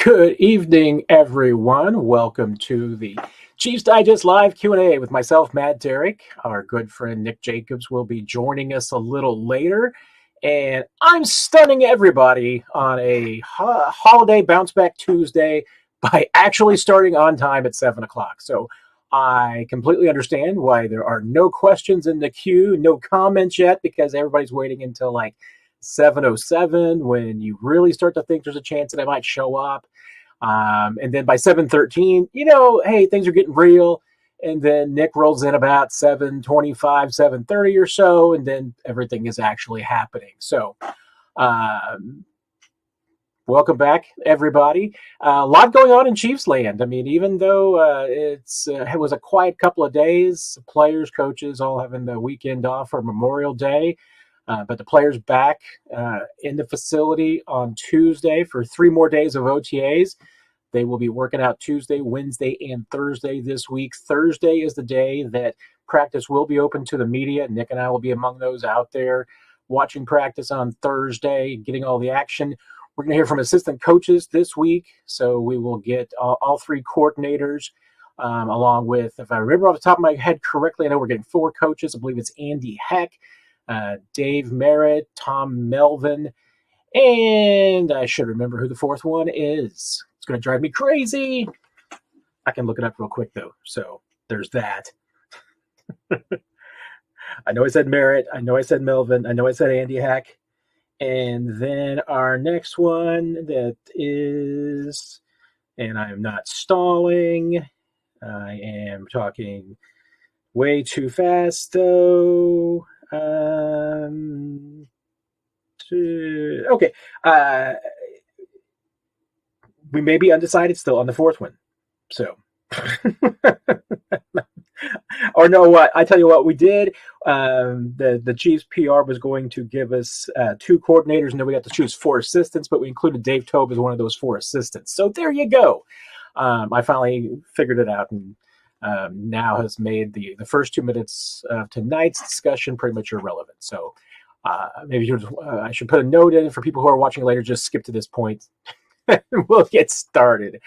Good evening, everyone. Welcome to the Chiefs Digest Live Q&A with myself, Matt Derrick. Our good friend Nick Jacobs will be joining us a little later. And I'm stunning everybody on a holiday bounce back Tuesday by actually starting on time at 7 o'clock. So I completely understand why there are no questions in the queue, no comments yet, because everybody's waiting until like 7:07 when you really start to think there's a chance that I might show up. And then by 7:13, hey, things are getting real. And then Nick rolls in about 7:25, 7:30 or so, and then everything is actually happening. So welcome back, everybody. A lot going on in Chiefs land. I mean, even though it was a quiet couple of days, players, coaches all having the weekend off for Memorial Day. But the players back in the facility on Tuesday for 3 more days of OTAs. They will be working out Tuesday, Wednesday, and Thursday this week. Thursday is the day that practice will be open to the media. Nick and I will be among those out there watching practice on Thursday, getting all the action. We're going to hear from assistant coaches this week. So we will get all 3 coordinators along with, if I remember off the top of my head correctly, I know we're getting 4 coaches. I believe it's Andy Heck, Dave Merritt, Tom Melvin, and I should remember who the 4th one is. It's going to drive me crazy. I can look it up real quick, though. So there's that. I know I said Merritt. I know I said Melvin. I know I said Andy Heck. And then our next one that is, and I am not stalling. I am talking way too fast, though. Okay. We may be undecided still on the 4th one. So, or no, what? I tell you what, we did. The Chiefs PR was going to give us 2 coordinators, and then we got to choose 4 assistants, but we included Dave Tobe as one of those 4 assistants. So there you go. I finally figured it out, and now has made the first 2 minutes of tonight's discussion pretty much irrelevant. So maybe I should put a note in for people who are watching later. Just skip to this point. We'll get started.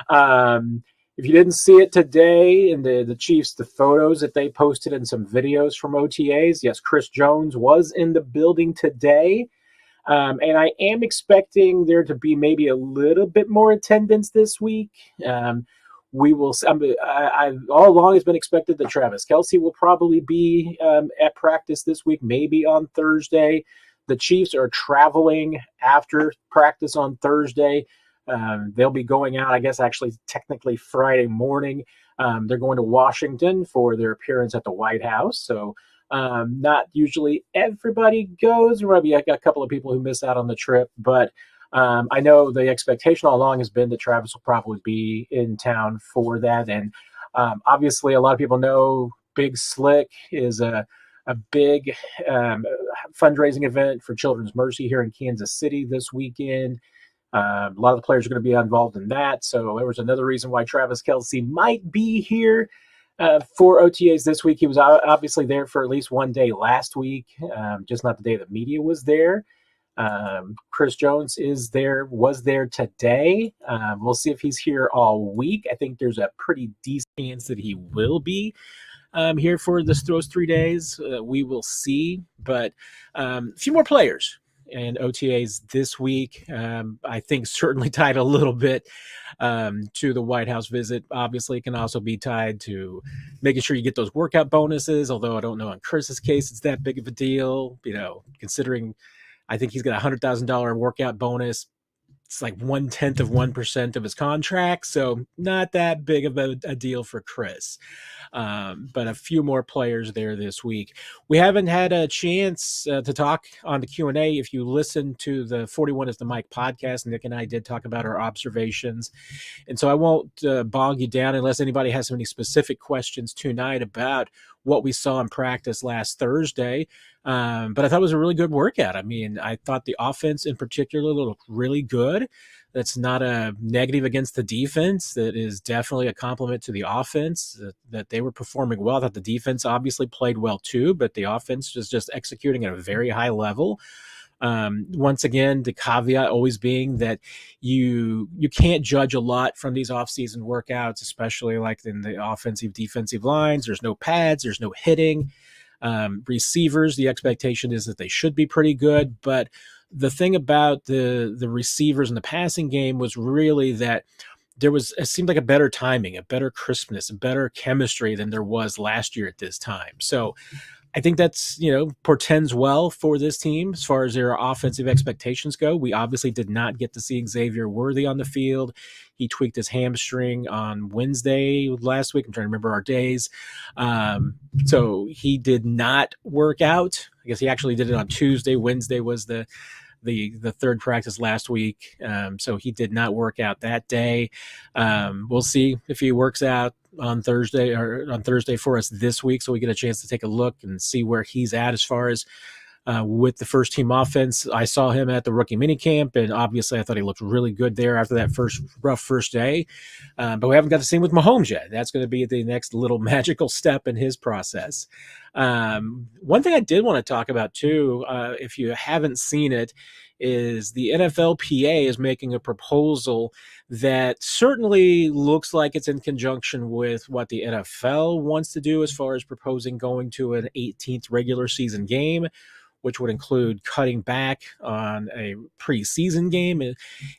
If you didn't see it today in the Chiefs, the photos that they posted and some videos from OTAs, yes, Chris Jones was in the building today. And I am expecting there to be maybe a little bit more attendance this week. We will. I've all along has been expected that Travis Kelce will probably be at practice this week, maybe on Thursday. The Chiefs are traveling after practice on Thursday. They'll be going out, I guess, actually technically Friday morning. They're going to Washington for their appearance at the White House. So not usually everybody goes. There might be a couple of people who miss out on the trip, but I know the expectation all along has been that Travis will probably be in town for that. And obviously a lot of people know Big Slick is a big fundraising event for Children's Mercy here in Kansas City this weekend. A lot of the players are going to be involved in that. So there was another reason why Travis Kelce might be here for OTAs this week. He was obviously there for at least one day last week, just not the day the media was there. Chris Jones was there today. We'll see if he's here all week. I think there's a pretty decent chance that he will be here for those 3 days. We will see, but a few more players and OTAs this week. I think certainly tied a little bit to the White House visit. Obviously, it can also be tied to making sure you get those workout bonuses, although I don't know in Chris's case it's that big of a deal, considering I think he's got a $100,000 workout bonus. It's like 0.1% of his contract, so not that big of a deal for Chris. But a few more players there this week. We haven't had a chance to talk on the Q&A. If you listen to the 41 is the Mic podcast, Nick and I did talk about our observations. And so I won't bog you down unless anybody has any specific questions tonight about what we saw in practice last Thursday. But I thought it was a really good workout. I mean, I thought the offense in particular looked really good. That's not a negative against the defense. That is definitely a compliment to the offense, that they were performing well. I thought the defense obviously played well too, but the offense was just executing at a very high level. Once again, the caveat always being that you can't judge a lot from these offseason workouts, especially like in the offensive defensive lines. There's no pads, there's no hitting. Receivers, the expectation is that they should be pretty good, but the thing about the receivers in the passing game was really that it seemed like a better timing, a better crispness, a better chemistry than there was last year at this time. So I think that's, portends well for this team as far as their offensive expectations go. We obviously did not get to see Xavier Worthy on the field. He tweaked his hamstring on Wednesday last week. I'm trying to remember our days. So he did not work out. I guess he actually did it on Tuesday. Wednesday was the third practice last week. So he did not work out that day. We'll see if he works out on Thursday for us this week. So we get a chance to take a look and see where he's at as far as with the first team offense. I saw him at the rookie minicamp, and obviously I thought he looked really good there after that rough first day. But we haven't got to see him with Mahomes yet. That's going to be the next little magical step in his process. One thing I did want to talk about too, if you haven't seen it, is the NFLPA is making a proposal that certainly looks like it's in conjunction with what the NFL wants to do as far as proposing going to an 18th regular season game, which would include cutting back on a preseason game.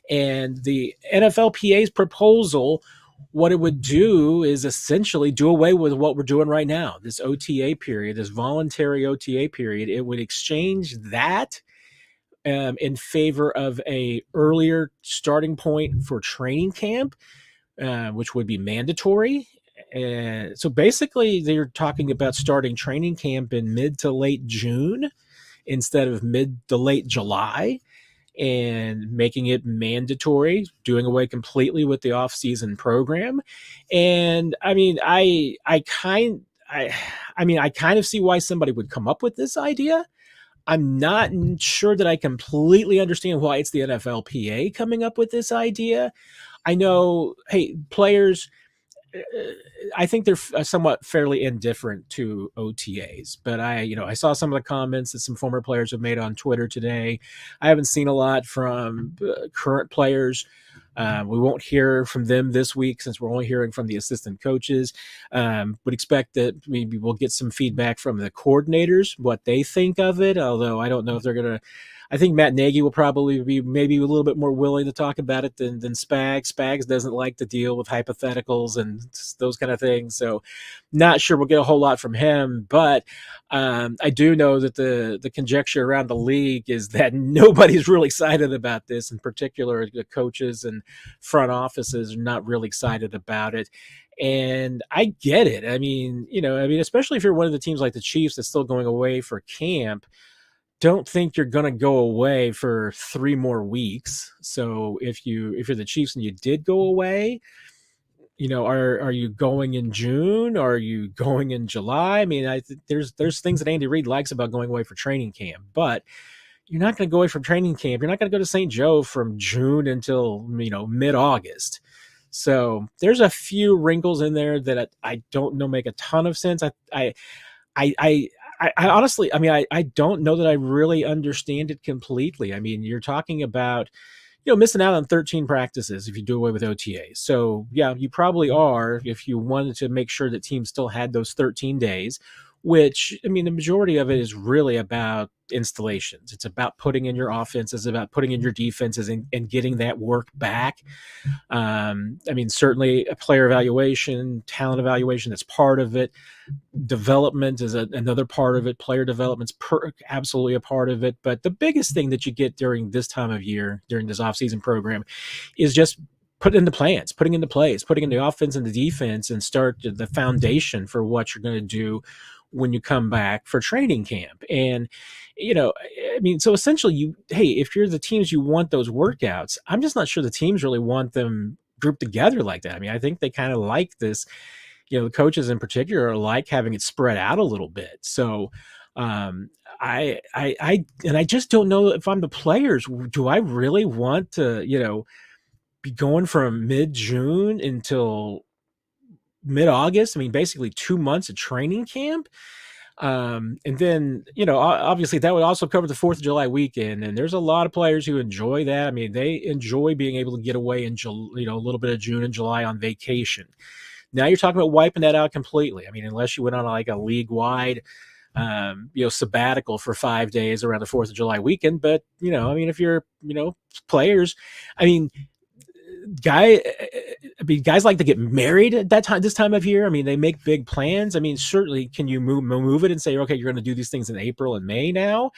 And the NFLPA's proposal, what it would do is essentially do away with what we're doing right now, this OTA period, this voluntary OTA period. It would exchange that in favor of a earlier starting point for training camp, which would be mandatory. So basically, they're talking about starting training camp in mid to late June instead of mid to late July, and making it mandatory, doing away completely with the offseason program. And I mean, I kind of see why somebody would come up with this idea. I'm not sure that I completely understand why it's the NFLPA coming up with this idea. I know, hey, players, I think they're somewhat fairly indifferent to OTAs, but I saw some of the comments that some former players have made on Twitter today. I haven't seen a lot from current players. We won't hear from them this week since we're only hearing from the assistant coaches. Would expect that maybe we'll get some feedback from the coordinators, what they think of it, although I don't know if they're going to. I think Matt Nagy will probably be maybe a little bit more willing to talk about it than Spags. Spags doesn't like to deal with hypotheticals and those kind of things. So not sure we'll get a whole lot from him, but I do know that the conjecture around the league is that nobody's really excited about this. In particular, the coaches and front offices are not really excited about it. And I get it. I mean, especially if you're one of the teams like the Chiefs that's still going away for camp, don't think you're going to go away for 3 more weeks. So if you're the Chiefs and you did go away, are you going in June? Are you going in July? I mean, there's things that Andy Reid likes about going away for training camp, but you're not going to go away from training camp. You're not going to go to St. Joe from June until, mid-August. So there's a few wrinkles in there that I don't know make a ton of sense. I honestly, I don't know that I really understand it completely. I mean, you're talking about, missing out on 13 practices if you do away with OTAs. So yeah, you probably are if you wanted to make sure that teams still had those 13 days, which, the majority of it is really about installations. It's about putting in your offense. It's about putting in your defenses and getting that work back. Certainly a player evaluation, talent evaluation, that's part of it. Development is another part of it. Player development's absolutely a part of it. But the biggest thing that you get during this time of year, during this offseason program, is just putting in the plans, putting in the plays, putting in the offense and the defense, and start the foundation for what you're going to do when you come back for training camp. And, so essentially if you're the teams, you want those workouts. I'm just not sure the teams really want them grouped together like that. I think they kind of like this, the coaches in particular like having it spread out a little bit. So I just don't know if I'm the players, do I really want to, be going from mid-June until mid-August? Basically 2 months of training camp. And then, obviously that would also cover the 4th of July weekend. And there's a lot of players who enjoy that. I mean, they enjoy being able to get away in, a little bit of June and July on vacation. Now you're talking about wiping that out completely. I mean, unless you went on like a league-wide, sabbatical for 5 days around the 4th of July weekend. But, if you're, players, guys like to get married at this time of year. I mean, they make big plans. I mean, certainly can you move it and say, okay, you're going to do these things in April and May now?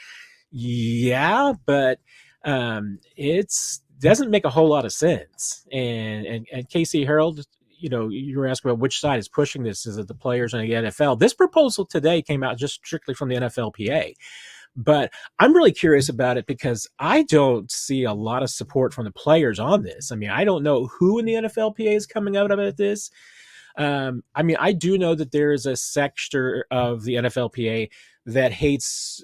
Yeah, but it doesn't make a whole lot of sense. And Casey Harold, you were asking about which side is pushing this. Is it the players and the NFL? This proposal today came out just strictly from the NFLPA. But I'm really curious about it because I don't see a lot of support from the players on this. I mean, I don't know who in the NFLPA is coming out about this. I do know that there is a sector of the NFLPA that hates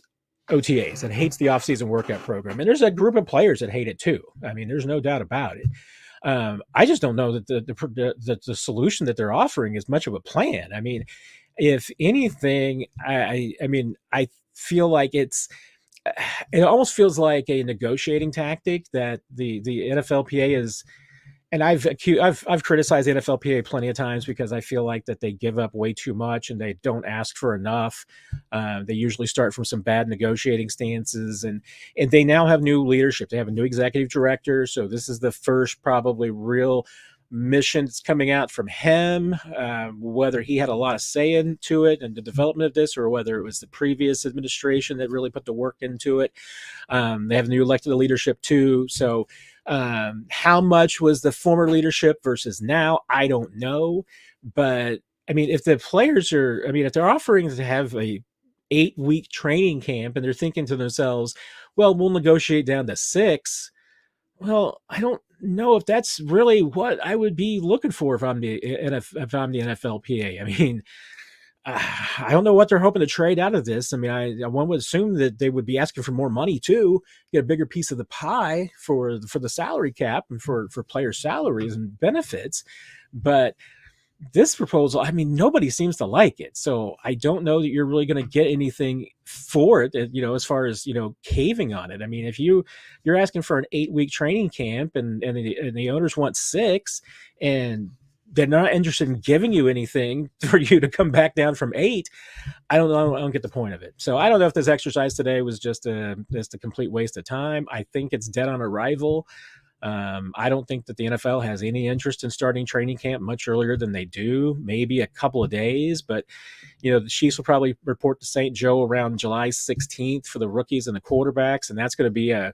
OTAs, that hates the offseason workout program. And there's a group of players that hate it too. I mean, there's no doubt about it. I just don't know that the solution that they're offering is much of a plan. I mean, if anything, I feel like it almost feels like a negotiating tactic that the NFLPA is. And I've criticized the NFLPA plenty of times because I feel like that they give up way too much and they don't ask for enough. They usually start from some bad negotiating stances, and they now have new leadership. They have a new executive director, so this is the first probably real mission that's coming out from him. Whether he had a lot of say into it and the development of this, or whether it was the previous administration that really put the work into it. They have new elected leadership too, so. How much was the former leadership versus now? I don't know. But I mean, if the players if they're offering to have a 8-week training camp and they're thinking to themselves, well, we'll negotiate down to 6. Well, I don't know if that's really what I would be looking for if I'm the NFLPA. I mean, I don't know what they're hoping to trade out of this. I mean, one would assume that they would be asking for more money too, get a bigger piece of the pie for the salary cap and for player salaries and benefits. But this proposal, I mean, nobody seems to like it. So I don't know that you're really going to get anything for it, as far as, caving on it. I mean, if you're asking for an 8-week training camp and the owners want 6 and they're not interested in giving you anything for you to come back down from 8. I don't get the point of it. So I don't know if this exercise today was just a complete waste of time. I think it's dead on arrival. I don't think that the NFL has any interest in starting training camp much earlier than they do, maybe a couple of days. But, the Chiefs will probably report to St. Joe around July 16th for the rookies and the quarterbacks, and that's going to be a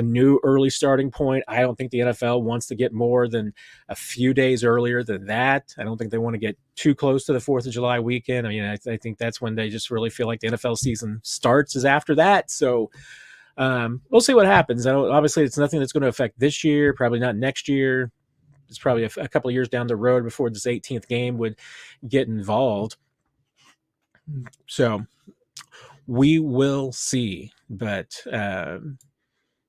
new early starting point. I don't think the NFL wants to get more than a few days earlier than that. I don't think they want to get too close to the 4th of July weekend. I mean, I think that's when they just really feel like the NFL season starts is after that. So we'll see what happens. Obviously, it's nothing that's going to affect this year, probably not next year. It's probably a couple of years down the road before this 18th game would get involved. So we will see. But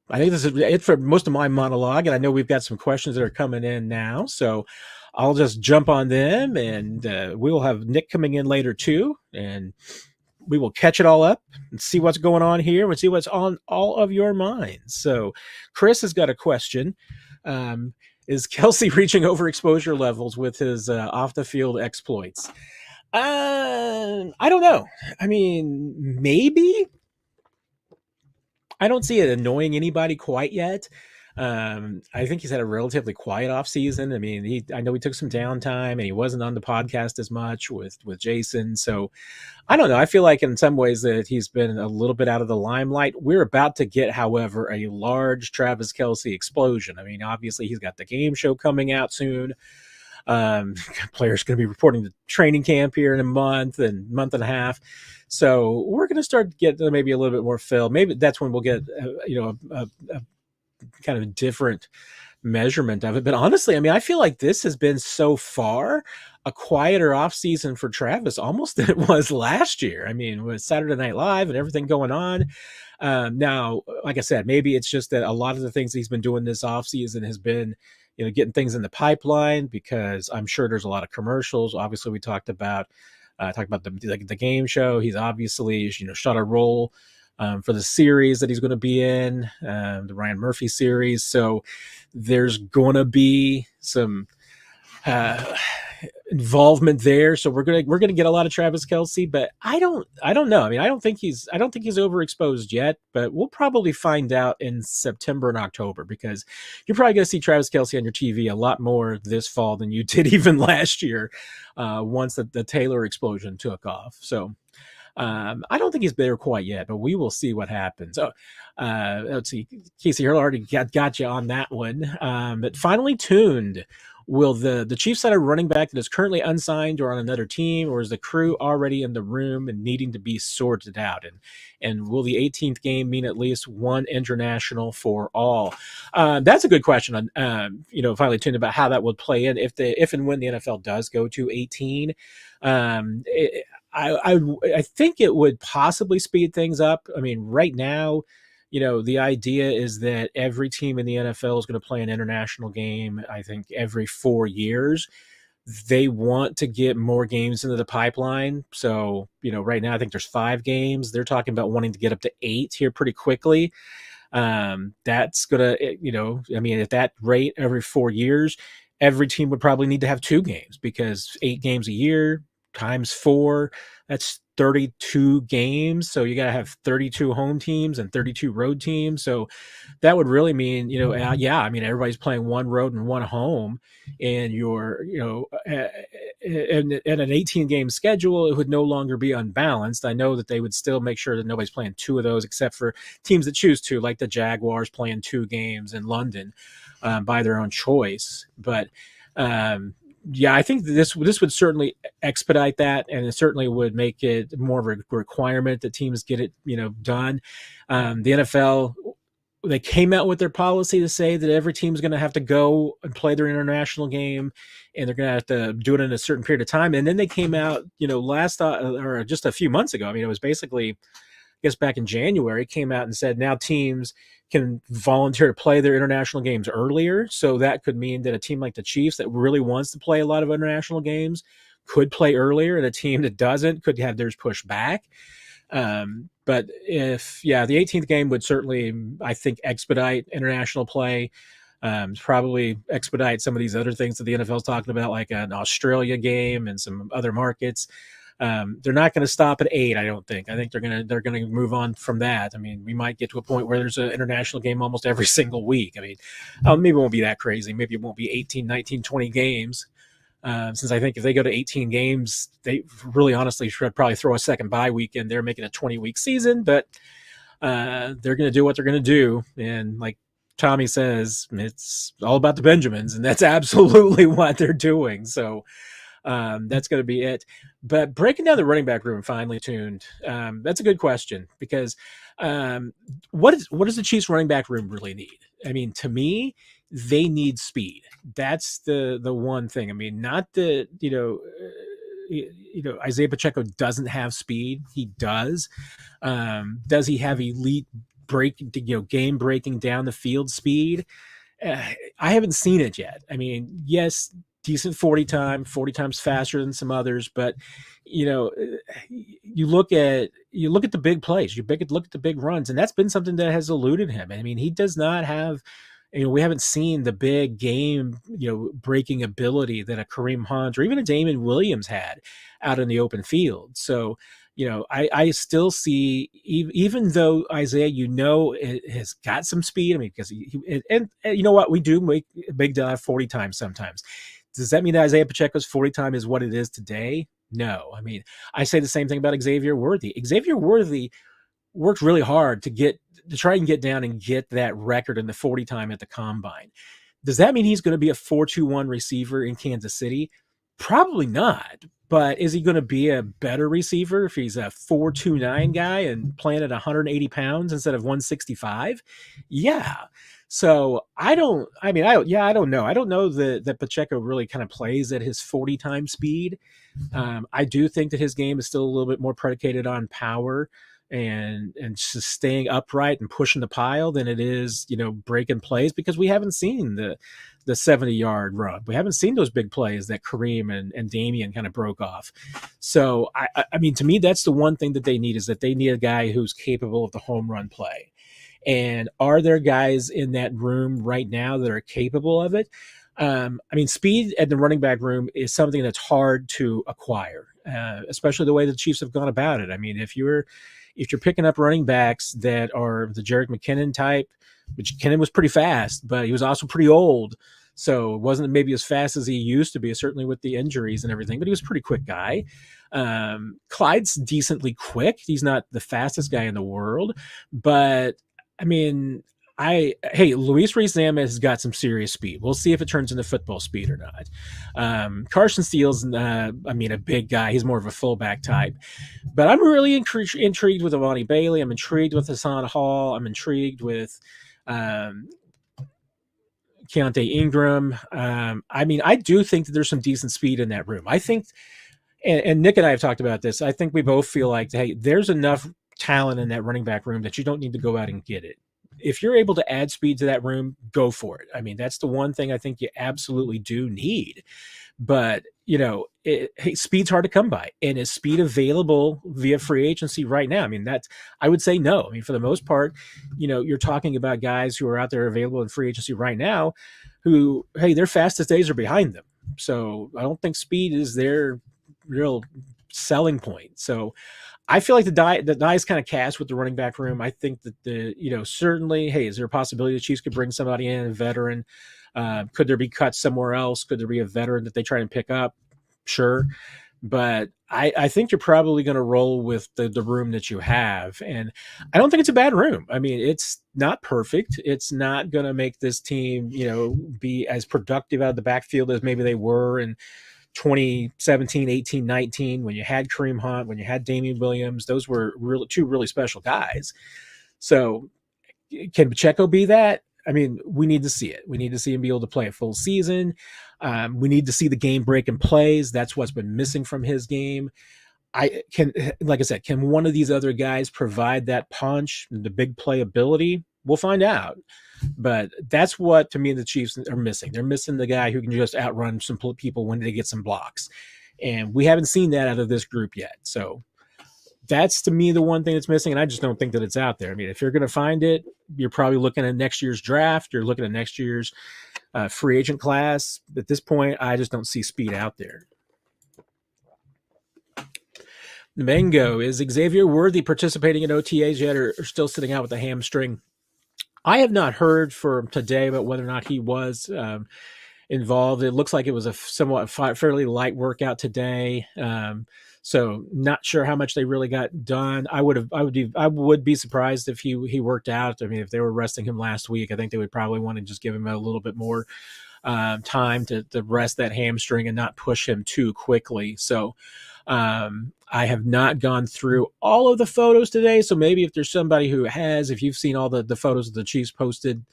I think this is it for most of my monologue, and I know we've got some questions that are coming in now, so I'll just jump on them, and we will have Nick coming in later too, and we will catch it all up and see what's going on here and see what's on all of your minds. So Chris has got a question. Is Kelce reaching overexposure levels with his off-the-field exploits? I don't know. I mean, maybe. I don't see it annoying anybody quite yet. I think he's had a relatively quiet offseason. I mean, I know he took some downtime and he wasn't on the podcast as much with Jason. So I don't know. I feel like in some ways that he's been a little bit out of the limelight. We're about to get, however, a large Travis Kelce explosion. I mean, obviously he's got the game show coming out soon. Players going to be reporting to training camp here in a month and a half. So we're going to start to get maybe a little bit more fill. Maybe that's when we'll get, a kind of different measurement of it. But honestly, I mean, I feel like this has been so far a quieter offseason for Travis almost than it was last year. I mean, with Saturday Night Live and everything going on. Now, like I said, maybe it's just that a lot of the things he's been doing this offseason has been, getting things in the pipeline, because I'm sure there's a lot of commercials. Obviously, we talked about Talk about the game show. He's obviously, shot a role for the series that he's going to be in, the Ryan Murphy series. So there's going to be some involvement there. So we're gonna get a lot of Travis Kelce, but I don't know. I mean, I don't think he's overexposed yet, but we'll probably find out in September and October, because you're probably gonna see Travis Kelce on your TV a lot more this fall than you did even last year, once the Taylor explosion took off. So I don't think he's there quite yet, but we will see what happens. So let's see. Casey Hurl already got you on that one. But finally tuned. Will the Chiefs sign a running back that is currently unsigned or on another team, or is the crew already in the room and needing to be sorted out? And will the 18th game mean at least one international for all? That's a good question. Finally tuned about how that would play in if and when the NFL does go to 18. I think it would possibly speed things up. I mean, right now, the idea is that every team in the NFL is going to play an international game, I think, every 4 years. They want to get more games into the pipeline. So, right now I think there's 5 games. They're talking about wanting to get up to 8 here pretty quickly. That's going to, at that rate, every 4 years, every team would probably need to have 2 games, because 8 games a year times 4, that's 32 games. So you got to have 32 home teams and 32 road teams. So that would really mean, everybody's playing 1 road and 1 home, and you're, in an 18 game schedule, it would no longer be unbalanced. I know that they would still make sure that nobody's playing 2 of those, except for teams that choose to, like the Jaguars playing 2 games in London by their own choice. But, I think this would certainly expedite that, and it certainly would make it more of a requirement that teams get it, done. The NFL, they came out with their policy to say that every team is going to have to go and play their international game, and they're going to have to do it in a certain period of time. And then they came out, or just a few months ago. I mean, it was basically, I guess back in January, came out and said now teams can volunteer to play their international games earlier. So that could mean that a team like the Chiefs that really wants to play a lot of international games could play earlier, and a team that doesn't could have theirs pushed back. But the 18th game would certainly, I think, expedite international play. Probably expedite some of these other things that the NFL is talking about, like an Australia game and some other markets. They're not going to stop at 8, I don't think. I think they're going to move on from that. I mean, we might get to a point where there's an international game almost every single week. I mean, maybe it won't be that crazy. Maybe it won't be 18, 19, 20 games. Since I think if they go to 18 games, they really honestly should probably throw a second bye week in there, making a 20-week season. But they're going to do what they're going to do. And like Tommy says, it's all about the Benjamins, and that's absolutely what they're doing. So that's going to be it. But breaking down the running back room, finally tuned. That's a good question, because what does the Chiefs running back room really need? I mean, to me, they need speed. That's the one thing. I mean, not the, Isaiah Pacheco doesn't have speed. He does. Does he have elite game breaking down the field speed? I haven't seen it yet. I mean, yes, decent 40 times faster than some others, but you look at the big plays, look at the big runs, and that's been something that has eluded him. I mean, he does not have, we haven't seen the big game, breaking ability that a Kareem Hunt or even a Damon Williams had out in the open field. So, I still see, even though Isaiah, has got some speed. I mean, because and you know what, we do make a big deal out of 40 times sometimes. Does that mean that Isaiah Pacheco's 40 time is what it is today? No. I mean, I say the same thing about Xavier Worthy. Xavier Worthy worked really hard to try and get down and get that record in the 40 time at the combine. Does that mean he's going to be a 4.21 receiver in Kansas City? Probably not. But is he going to be a better receiver if he's a 4.29 guy and playing at 180 pounds instead of 165? Yeah. So I don't know. I don't know that Pacheco really kind of plays at his 40 time speed. I do think that his game is still a little bit more predicated on power and just staying upright and pushing the pile than it is, breaking plays, because we haven't seen the the 70-yard run. We haven't seen those big plays that Kareem and Damian kind of broke off. So, I mean, to me, that's the one thing that they need, is that they need a guy who's capable of the home run play. And are there guys in that room right now that are capable of it? I mean, speed at the running back room is something that's hard to acquire, especially the way the Chiefs have gone about it. I mean, if you're picking up running backs that are the Jerick McKinnon type, which McKinnon was pretty fast, but he was also pretty old. So it wasn't maybe as fast as he used to be, certainly with the injuries and everything, but he was a pretty quick guy. Clyde's decently quick. He's not the fastest guy in the world, but I mean, Luis Rees-Zammit has got some serious speed. We'll see if it turns into football speed or not. Carson Steele's, a big guy. He's more of a fullback type. But I'm really intrigued with Amani Bailey. I'm intrigued with Hassan Hall. I'm intrigued with Keontae Ingram. I do think that there's some decent speed in that room. I think, and Nick and I have talked about this, I think we both feel like, hey, there's enough talent in that running back room that you don't need to go out and get it. If you're able to add speed to that room, go for it. I mean, that's the one thing I think you absolutely do need. But, speed's hard to come by. And is speed available via free agency right now? I mean, I would say no. I mean, for the most part, you're talking about guys who are out there available in free agency right now who, hey, their fastest days are behind them. So I don't think speed is their real selling point. So I feel like the die is kind of cast with the running back room. I think that certainly, hey, is there a possibility the Chiefs could bring somebody in, a veteran? Could there be cuts somewhere else? Could there be a veteran that they try and pick up? Sure. But I think you're probably going to roll with the room that you have. And I don't think it's a bad room. I mean, it's not perfect. It's not going to make this team, be as productive out of the backfield as maybe they were in 2017, 18, 19, when you had Kareem Hunt, when you had Damian Williams. Those were two really special guys. So can Pacheco be that? I mean, we need to see it. We need to see him be able to play a full season. We need to see the game-breaking plays. That's what's been missing from his game. Like I said, can one of these other guys provide that punch, the big play ability? We'll find out. But that's what, to me, the Chiefs are missing. They're missing the guy who can just outrun some people when they get some blocks. And we haven't seen that out of this group yet. So that's, to me, the one thing that's missing. And I just don't think that it's out there. I mean, if you're going to find it, you're probably looking at next year's draft. You're looking at next year's free agent class. At this point, I just don't see speed out there. Mango, is Xavier Worthy participating in OTAs yet, or still sitting out with a hamstring? I have not heard from today about whether or not he was involved. It looks like it was a somewhat fairly light workout today. So not sure how much they really got done. I would be surprised if he worked out. I mean, if they were resting him last week, I think they would probably want to just give him a little bit more time to rest that hamstring and not push him too quickly. So I have not gone through all of the photos today. So maybe if there's somebody who has, if you've seen all the photos that the Chiefs posted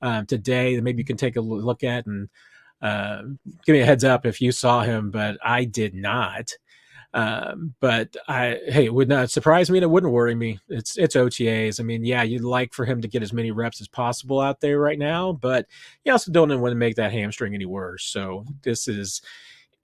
today, then maybe you can take a look at and give me a heads up if you saw him, but I did not. But it would not surprise me and it wouldn't worry me. It's OTAs. I mean, yeah, you'd like for him to get as many reps as possible out there right now, but you also don't want to make that hamstring any worse. So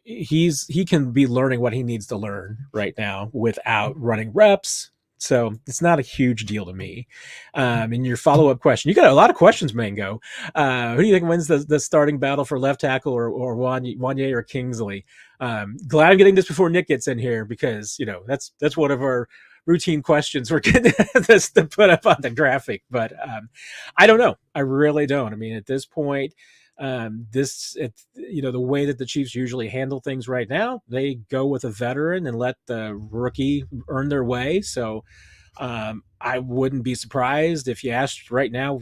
he can be learning what he needs to learn right now without running reps. So it's not a huge deal to me. And your follow-up question, you got a lot of questions, Mango. Who do you think wins the starting battle for left tackle, or Wanye or Kingsley? Glad I'm getting this before Nick gets in here, because that's one of our routine questions we're getting this to put up on the graphic. But I don't know. I really don't. I mean, at this point, the way that the Chiefs usually handle things right now, they go with a veteran and let the rookie earn their way. So I wouldn't be surprised if you asked right now,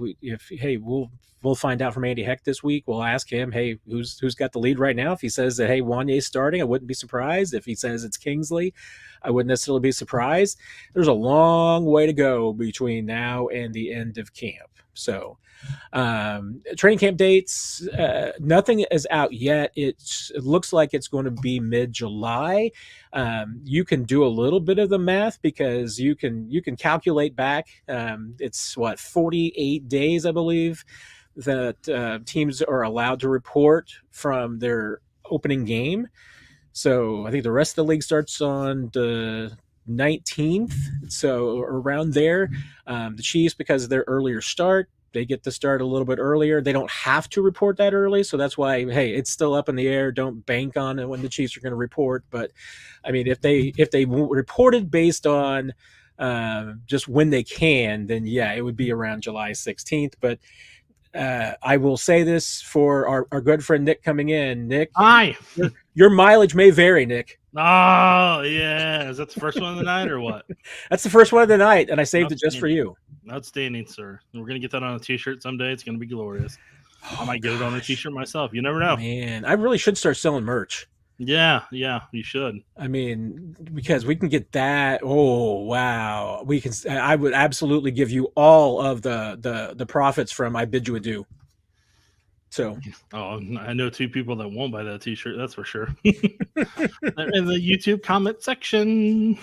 we'll find out from Andy Heck this week. We'll ask him, hey, who's got the lead right now? If he says that, hey, Wanye's starting, I wouldn't be surprised. If he says it's Kingsley, I wouldn't necessarily be surprised. There's a long way to go between now and the end of camp. So training camp dates, nothing is out yet. It looks like it's going to be mid-July. You can do a little bit of the math, because you can calculate back. It's 48 days, I believe, that teams are allowed to report from their opening game. So I think the rest of the league starts on the 19th. So around there, the Chiefs, because of their earlier start, they get to start a little bit earlier. They don't have to report that early, so that's why, hey, it's still up in the air. Don't bank on it when the Chiefs are going to report. But I mean, if they reported based on just when they can, then yeah, it would be around July 16th. But I will say this for our good friend Nick coming in. Nick, Hi. Your mileage may vary, Nick. Oh, yeah. Is that the first one of the night or what? That's the first one of the night, and I saved it just for you. Outstanding, sir. We're going to get that on a T-shirt someday. It's going to be glorious. I might get it on a T-shirt myself. You never know. Man, I really should start selling merch. Yeah, you should. I mean, because we can get that. Oh, wow. We can. I would absolutely give you all of the profits from I Bid You Adieu. So, I know 2 people that won't buy that T-shirt. That's for sure. In the YouTube comment section.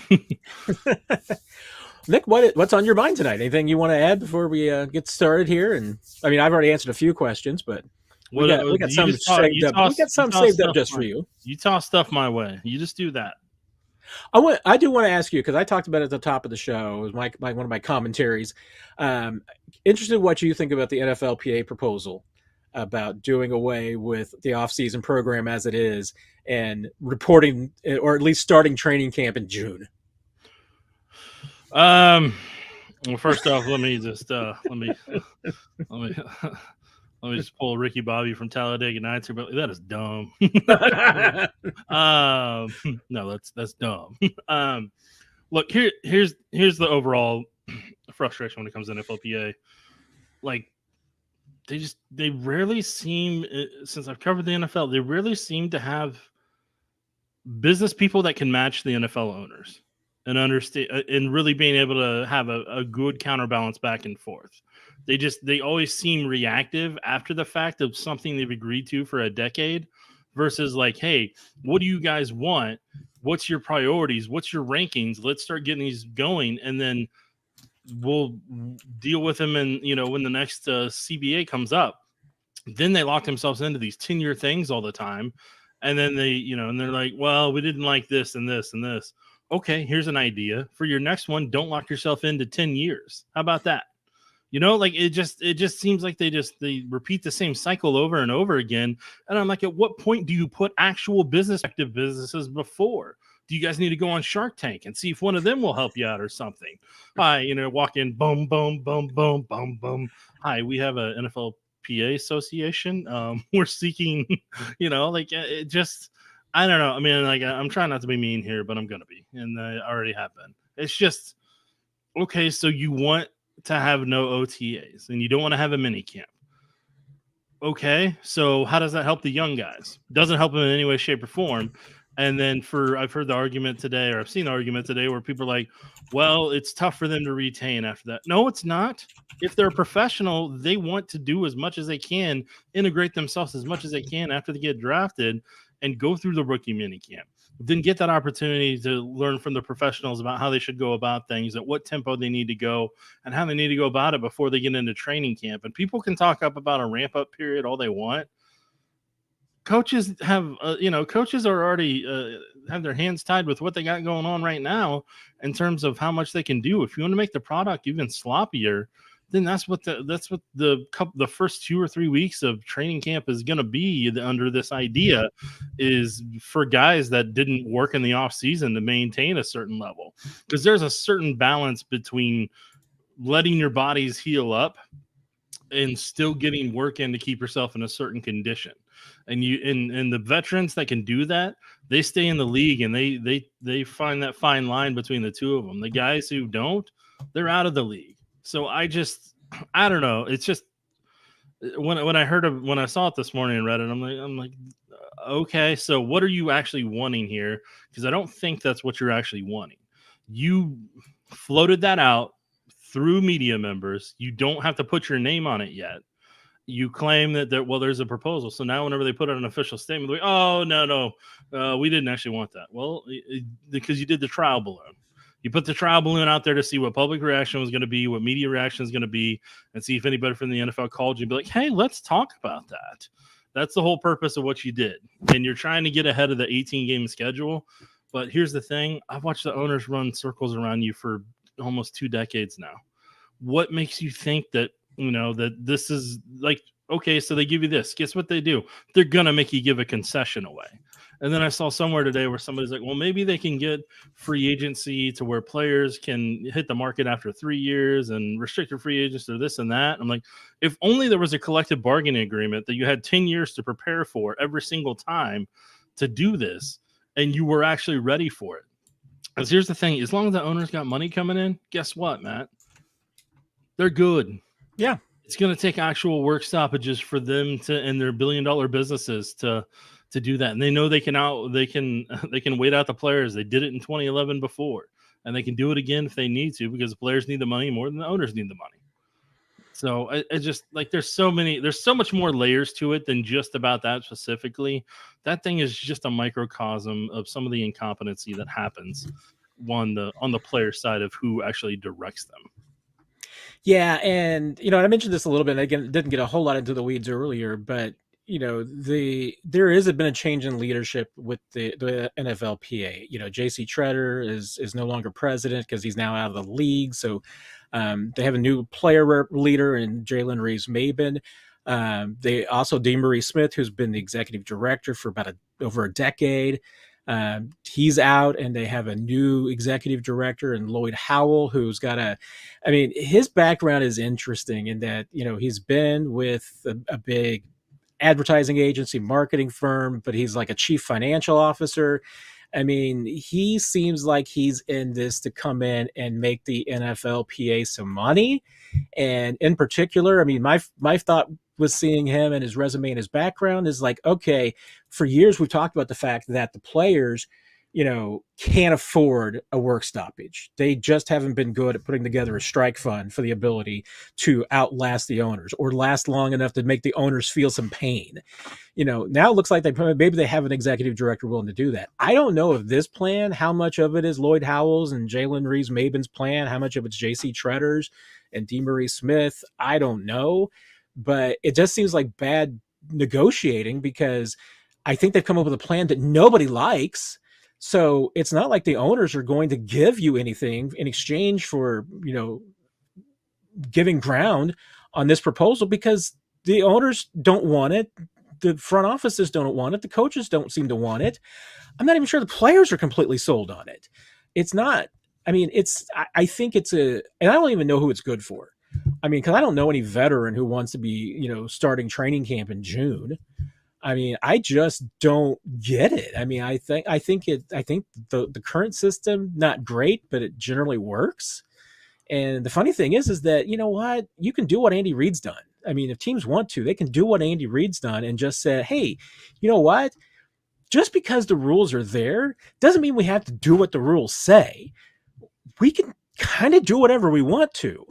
Nick, what's on your mind tonight? Anything you want to add before we get started here? And I mean, I've already answered a few questions, but we got some saved up. We got some saved up just for you. You toss stuff my way. You just do that. I do want to ask you, because I talked about it at the top of the show. It was one of my commentaries. Interested in what you think about the NFLPA proposal about doing away with the offseason program as it is and reporting, or at least starting training camp in June. Well, first off, let me just pull Ricky Bobby from Talladega Nights here, but that is dumb. No, that's dumb. Look, here's the overall frustration when it comes to NFLPA. Like, they rarely seem, since I've covered the NFL, they rarely seem to have business people that can match the NFL owners and understand and really being able to have a good counterbalance back and forth. They always seem reactive after the fact of something they've agreed to for a decade versus like, hey, what do you guys want? What's your priorities? What's your rankings? Let's start getting these going, and then we'll deal with them. And, when the next CBA comes up, then they lock themselves into these 10-year things all the time. And then and they're like, well, we didn't like this and this and this. Okay, here's an idea for your next one. Don't lock yourself into 10 years. How about that? Like it just seems like they repeat the same cycle over and over again. And I'm like, at what point do you put actual active businesses before? Do you guys need to go on Shark Tank and see if one of them will help you out or something? Hi, walk in, boom, boom, boom, boom, boom, boom. Hi, we have a NFLPA association. We're seeking, it just, I don't know. I mean, like, I'm trying not to be mean here, but I'm going to be, and I already have been. It's just, okay, so you want to have no OTAs and you don't want to have a mini camp. Okay, so how does that help the young guys? Doesn't help them in any way, shape, or form. And then I've heard the argument today, or I've seen the argument today where people are like, well, it's tough for them to retain after that. No, it's not. If they're a professional, they want to do as much as they can, integrate themselves as much as they can after they get drafted and go through the rookie minicamp. Then get that opportunity to learn from the professionals about how they should go about things, at what tempo they need to go, and how they need to go about it before they get into training camp. And people can talk up about a ramp-up period all they want. Coaches have, coaches are already have their hands tied with what they got going on right now in terms of how much they can do. If you want to make the product even sloppier, then that's what the first 2 or 3 weeks of training camp is going to be under this idea, is for guys that didn't work in the off season to maintain a certain level, because there's a certain balance between letting your bodies heal up and still getting work in to keep yourself in a certain condition. And and the veterans that can do that, they stay in the league, and they find that fine line between the two of them. The guys who don't, they're out of the league. So I don't know. It's just when I saw it this morning and read it, I'm like, okay, so what are you actually wanting here? Because I don't think that's what you're actually wanting. You floated that out through media members. You don't have to put your name on it yet. You claim that there's a proposal. So now whenever they put out an official statement, they're like, oh, no, we didn't actually want that. Well, because you did the trial balloon. You put the trial balloon out there to see what public reaction was going to be, what media reaction is going to be, and see if anybody from the NFL called you and be like, hey, let's talk about that. That's the whole purpose of what you did. And you're trying to get ahead of the 18-game schedule. But here's the thing. I've watched the owners run circles around you for almost 2 decades now. What makes you think that, that this is like, okay, so they give you this. Guess what they do? They're going to make you give a concession away. And then I saw somewhere today where somebody's like, well, maybe they can get free agency to where players can hit the market after 3 years and restricted free agents or this and that. I'm like, if only there was a collective bargaining agreement that you had 10 years to prepare for every single time to do this, and you were actually ready for it. Because here's the thing, as long as the owners got money coming in, guess what, Matt? They're good. Yeah. It's going to take actual work stoppages for them to, and their billion-dollar businesses to do that. And they know they can wait out the players. They did it in 2011 before, and they can do it again if they need to, because the players need the money more than the owners need the money. So I just like, there's so much more layers to it than just about that specifically. That thing is just a microcosm of some of the incompetency that happens on the player side of who actually directs them. Yeah. And, I mentioned this a little bit, again, didn't get a whole lot into the weeds earlier, but there has been a change in leadership with the NFLPA. JC Treader is no longer president because he's now out of the league. So they have a new player leader in Jalen Reeves-Maben. They also DeMaurice Smith, who's been the executive director for about over a decade. He's out, and they have a new executive director in Lloyd Howell, who's got his background is interesting in that, he's been with a big advertising agency, marketing firm, but he's like a chief financial officer. He seems like he's in this to come in and make the NFLPA some money. And in particular, my thought was seeing him and his resume and his background is like, okay, for years we've talked about the fact that the players, can't afford a work stoppage. They just haven't been good at putting together a strike fund for the ability to outlast the owners or last long enough to make the owners feel some pain. Now it looks like maybe they have an executive director willing to do that. I don't know if this plan, how much of it is Lloyd Howell's and Jalen Reeves-Maben's plan, how much of it's JC Treader's and DeMaurice Smith. I don't know, but it just seems like bad negotiating because I think they've come up with a plan that nobody likes. So it's not like the owners are going to give you anything in exchange for, giving ground on this proposal because the owners don't want it. The front offices don't want it. The coaches don't seem to want it. I'm not even sure the players are completely sold on it. It's not, I think it's and I don't even know who it's good for. Because I don't know any veteran who wants to be, starting training camp in June. I just don't get it. I think the current system, not great, but it generally works. And the funny thing is that, what, you can do what Andy Reid's done. If teams want to, they can do what Andy Reid's done and just say, hey, you know what? Just because the rules are there doesn't mean we have to do what the rules say. We can kind of do whatever we want to.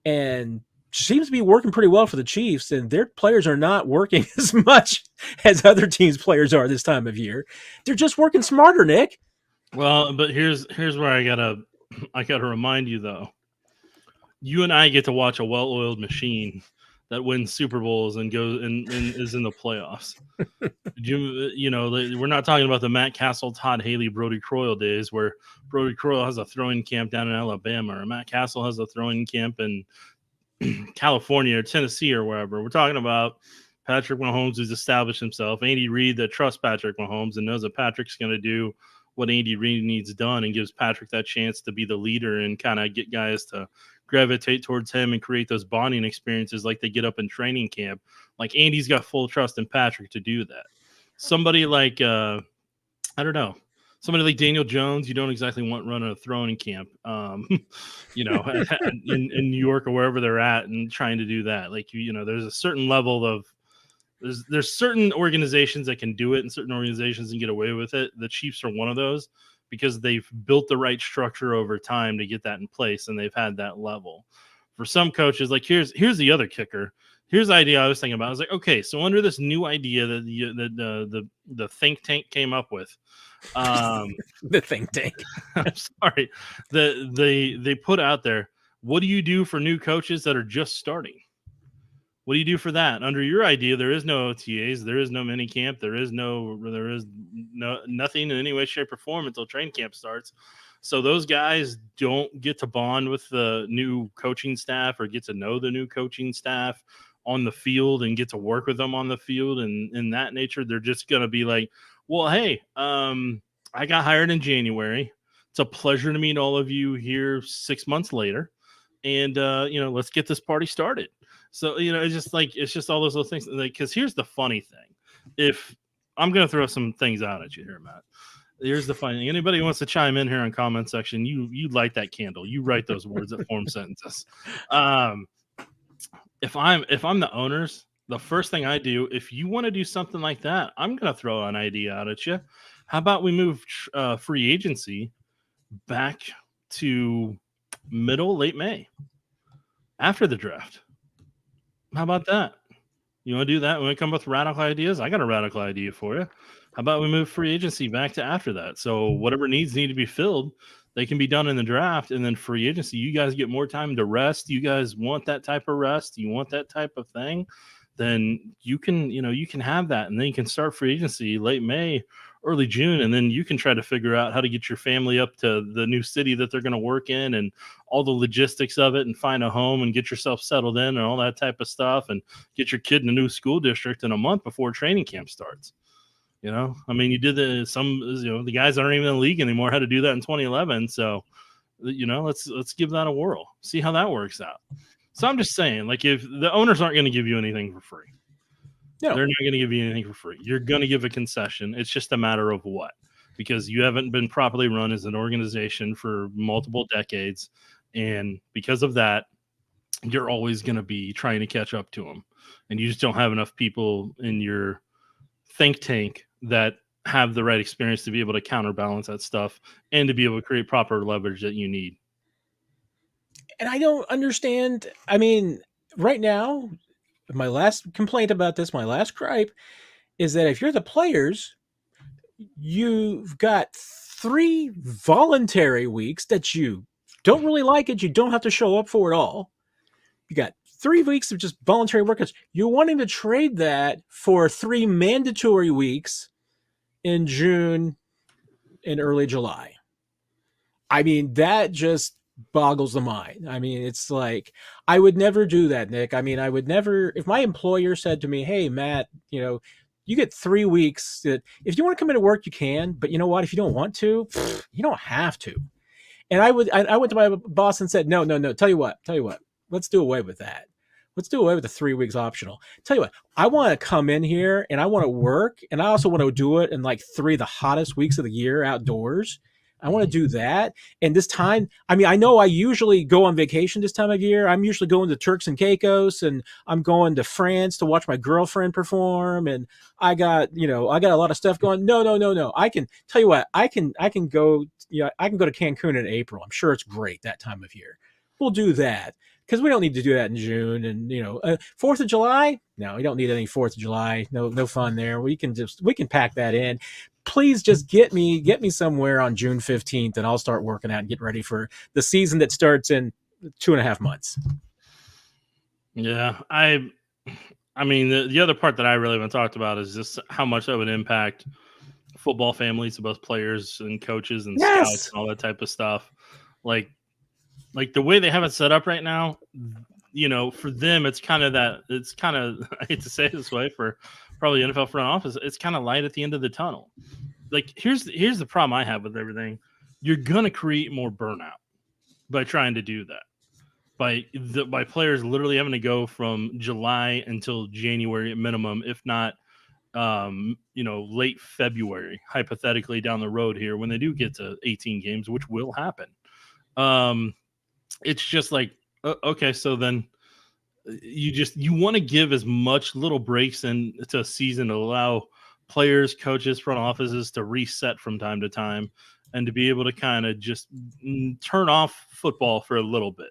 And seems to be working pretty well for the Chiefs, and their players are not working as much as other teams' players are this time of year. They're just working smarter, Nick. Well, but here's where I gotta remind you though. You and I get to watch a well-oiled machine that wins Super Bowls and goes and is in the playoffs. We're not talking about the Matt Castle, Todd Haley, Brody Croyle days where Brody Croyle has a throwing camp down in Alabama or Matt Castle has a throwing camp in California or Tennessee or wherever. We're talking about Patrick Mahomes who's established himself. Andy Reid that trusts Patrick Mahomes and knows that Patrick's going to do what Andy Reid needs done and gives Patrick that chance to be the leader and kind of get guys to gravitate towards him and create those bonding experiences like they get up in training camp. Like Andy's got full trust in Patrick to do that. Somebody like, I don't know, somebody like Daniel Jones, you don't exactly want running a throwing camp, in New York or wherever they're at and trying to do that. Like, there's a certain level of, there's certain organizations that can do it and certain organizations can get away with it. The Chiefs are one of those because they've built the right structure over time to get that in place and they've had that level. For some coaches, like here's the other kicker. here's the idea I was thinking about. I was like, okay, so under this new idea that the think tank came up with, The think tank. I'm sorry, they put out there, what do you do for new coaches that are just starting? What do you do for that? Under your idea, there is no OTAs, there is no mini camp, there is nothing in any way, shape, or form until training camp starts. So those guys don't get to bond with the new coaching staff or get to know the new coaching staff on the field and get to work with them on the field and in that nature. They're just going to be like, well, hey, I got hired in January. It's a pleasure to meet all of you here 6 months later. And, let's get this party started. So, it's just all those little things. Like, because here's the funny thing. If I'm going to throw some things out at you here, Matt. Here's the funny thing. Anybody who wants to chime in here in comment section, you light that candle. You write those words that form sentences. If I'm the owners, the first thing I do, if you want to do something like that, I'm going to throw an idea out at you. How about we move free agency back to late May after the draft? How about that? You want to do that? When we come up with radical ideas, I got a radical idea for you. How about we move free agency back to after that? So whatever needs need to be filled, they can be done in the draft, and then free agency. You guys get more time to rest. You guys want that type of rest. You want that type of thing. Then you can have that, and then you can start free agency late May, early June, and then you can try to figure out how to get your family up to the new city that they're going to work in and all the logistics of it and find a home and get yourself settled in and all that type of stuff and get your kid in a new school district in a month before training camp starts. You did the guys aren't even in the league anymore had to do that in 2011. So, let's give that a whirl, see how that works out. So I'm just saying, like, if the owners aren't going to give you anything for free, no. They're not going to give you anything for free. You're going to give a concession. It's just a matter of what, because you haven't been properly run as an organization for multiple decades. And because of that, you're always going to be trying to catch up to them. And you just don't have enough people in your think tank that have the right experience to be able to counterbalance that stuff and to be able to create proper leverage that you need. And I don't understand. I mean, right now, my last complaint about this, my last gripe, is that if you're the players, you've got 3 voluntary weeks that you don't really like it. You don't have to show up for it all. You got 3 weeks of just voluntary workouts. You're wanting to trade that for 3 mandatory weeks in June and early July. I mean, that just boggles the mind. I mean, it's like, I would never do that, Nick. I mean, I would never, if my employer said to me, hey, Matt, you get 3 weeks that if you want to come into work, you can, but you know what? If you don't want to, you don't have to. And I went to my boss and said, no. Tell you what, let's do away with that. Let's do away with the 3 weeks optional. Tell you what, I want to come in here and I want to work, and I also want to do it in like 3 of the hottest weeks of the year outdoors. I want to do that. And this time, I mean, I know I usually go on vacation this time of year. I'm usually going to Turks and Caicos, and I'm going to France to watch my girlfriend perform. And I got a lot of stuff going. No. I can tell you what, I can go, I can go to Cancun in April. I'm sure it's great that time of year. We'll do that, because we don't need to do that in June. And 4th of July, no, we don't need any 4th of July. No fun there. We can pack that in. Please just get me somewhere on June 15th, and I'll start working out and get ready for the season that starts in 2.5 months. Yeah, I mean, the other part that I really haven't talked about is just how much that would impact football families, both players and coaches and scouts and all that type of stuff. Like the way they have it set up right now, for them, it's kind of, I hate to say it this way, for probably NFL front office, it's kind of light at the end of the tunnel. Like, here's the problem I have with everything. You're going to create more burnout by trying to do that. By players literally having to go from July until January at minimum, if not, late February, hypothetically down the road here, when they do get to 18 games, which will happen. It's just like, okay, so then you want to give as much little breaks into a season to allow players, coaches, front offices to reset from time to time and to be able to kind of just turn off football for a little bit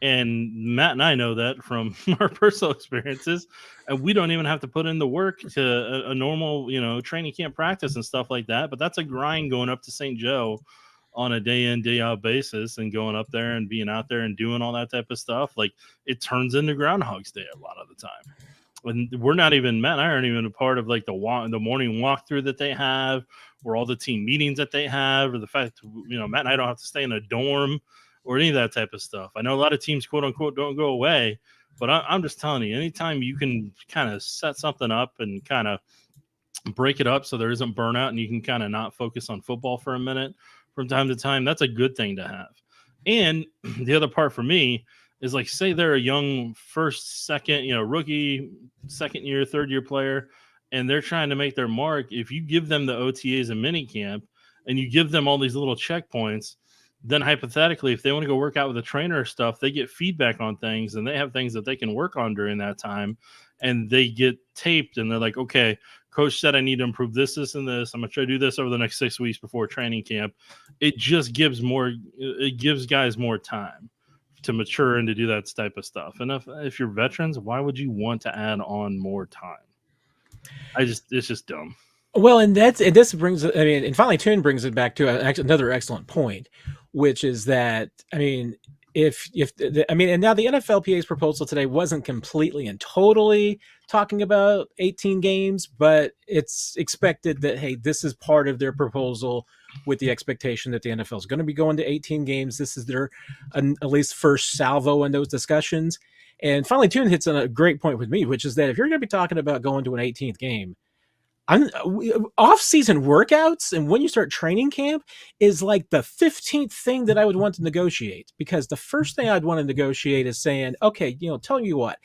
And Matt and I know that from our personal experiences, and we don't even have to put in the work to a normal, training camp practice and stuff like that. But that's a grind going up to St. Joe on a day in, day out basis and going up there and being out there and doing all that type of stuff. Like, it turns into Groundhog's Day a lot of the time. And we're not even, Matt and I aren't even a part of like the morning walkthrough that they have, or all the team meetings that they have, or the fact, Matt and I don't have to stay in a dorm or any of that type of stuff. I know a lot of teams, quote unquote, don't go away, but I'm just telling you, anytime you can kind of set something up and kind of break it up so there isn't burnout and you can kind of not focus on football for a minute from time to time, that's a good thing to have. And the other part for me is, like, say they're a young first, second, rookie, second year, third year player, and they're trying to make their mark. If you give them the OTAs and minicamp and you give them all these little checkpoints, then hypothetically, if they want to go work out with a trainer or stuff, they get feedback on things and they have things that they can work on during that time, and they get taped and they're like, okay, coach said I need to improve this, this, and this. I'm going to try to do this over the next 6 weeks before training camp. It just gives guys more time to mature and to do that type of stuff. And if you're veterans, why would you want to add on more time? It's just dumb. Well, and this brings, and finally Tune brings it back to another excellent point, which is that, and now the NFLPA's proposal today wasn't completely and totally talking about 18 games, but it's expected that, hey, this is part of their proposal with the expectation that the NFL is going to be going to 18 games. This is their at least first salvo in those discussions. And finally, Tune hits on a great point with me, which is that if you're going to be talking about going to an 18th game, off-season workouts and when you start training camp is like the 15th thing that I would want to negotiate, because the first thing I'd want to negotiate is saying, okay, tell you what,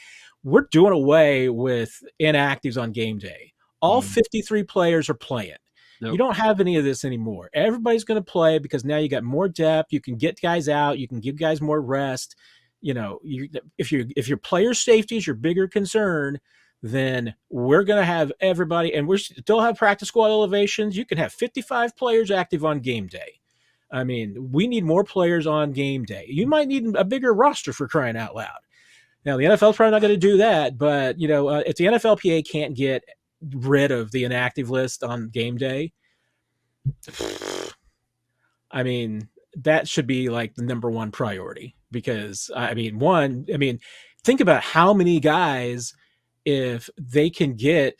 we're doing away with inactives on game day. All 53 players are playing. Yep. You don't have any of this anymore. Everybody's going to play because now you got more depth. You can get guys out. You can give guys more rest. If your player safety is your bigger concern, then we're going to have everybody, and we still have practice squad elevations. You can have 55 players active on game day. We need more players on game day. You might need a bigger roster, for crying out loud. Now, the NFL's probably not going to do that, but, if the NFLPA can't get rid of the inactive list on game day, that should be like the number one priority, because, think about how many guys, if they can get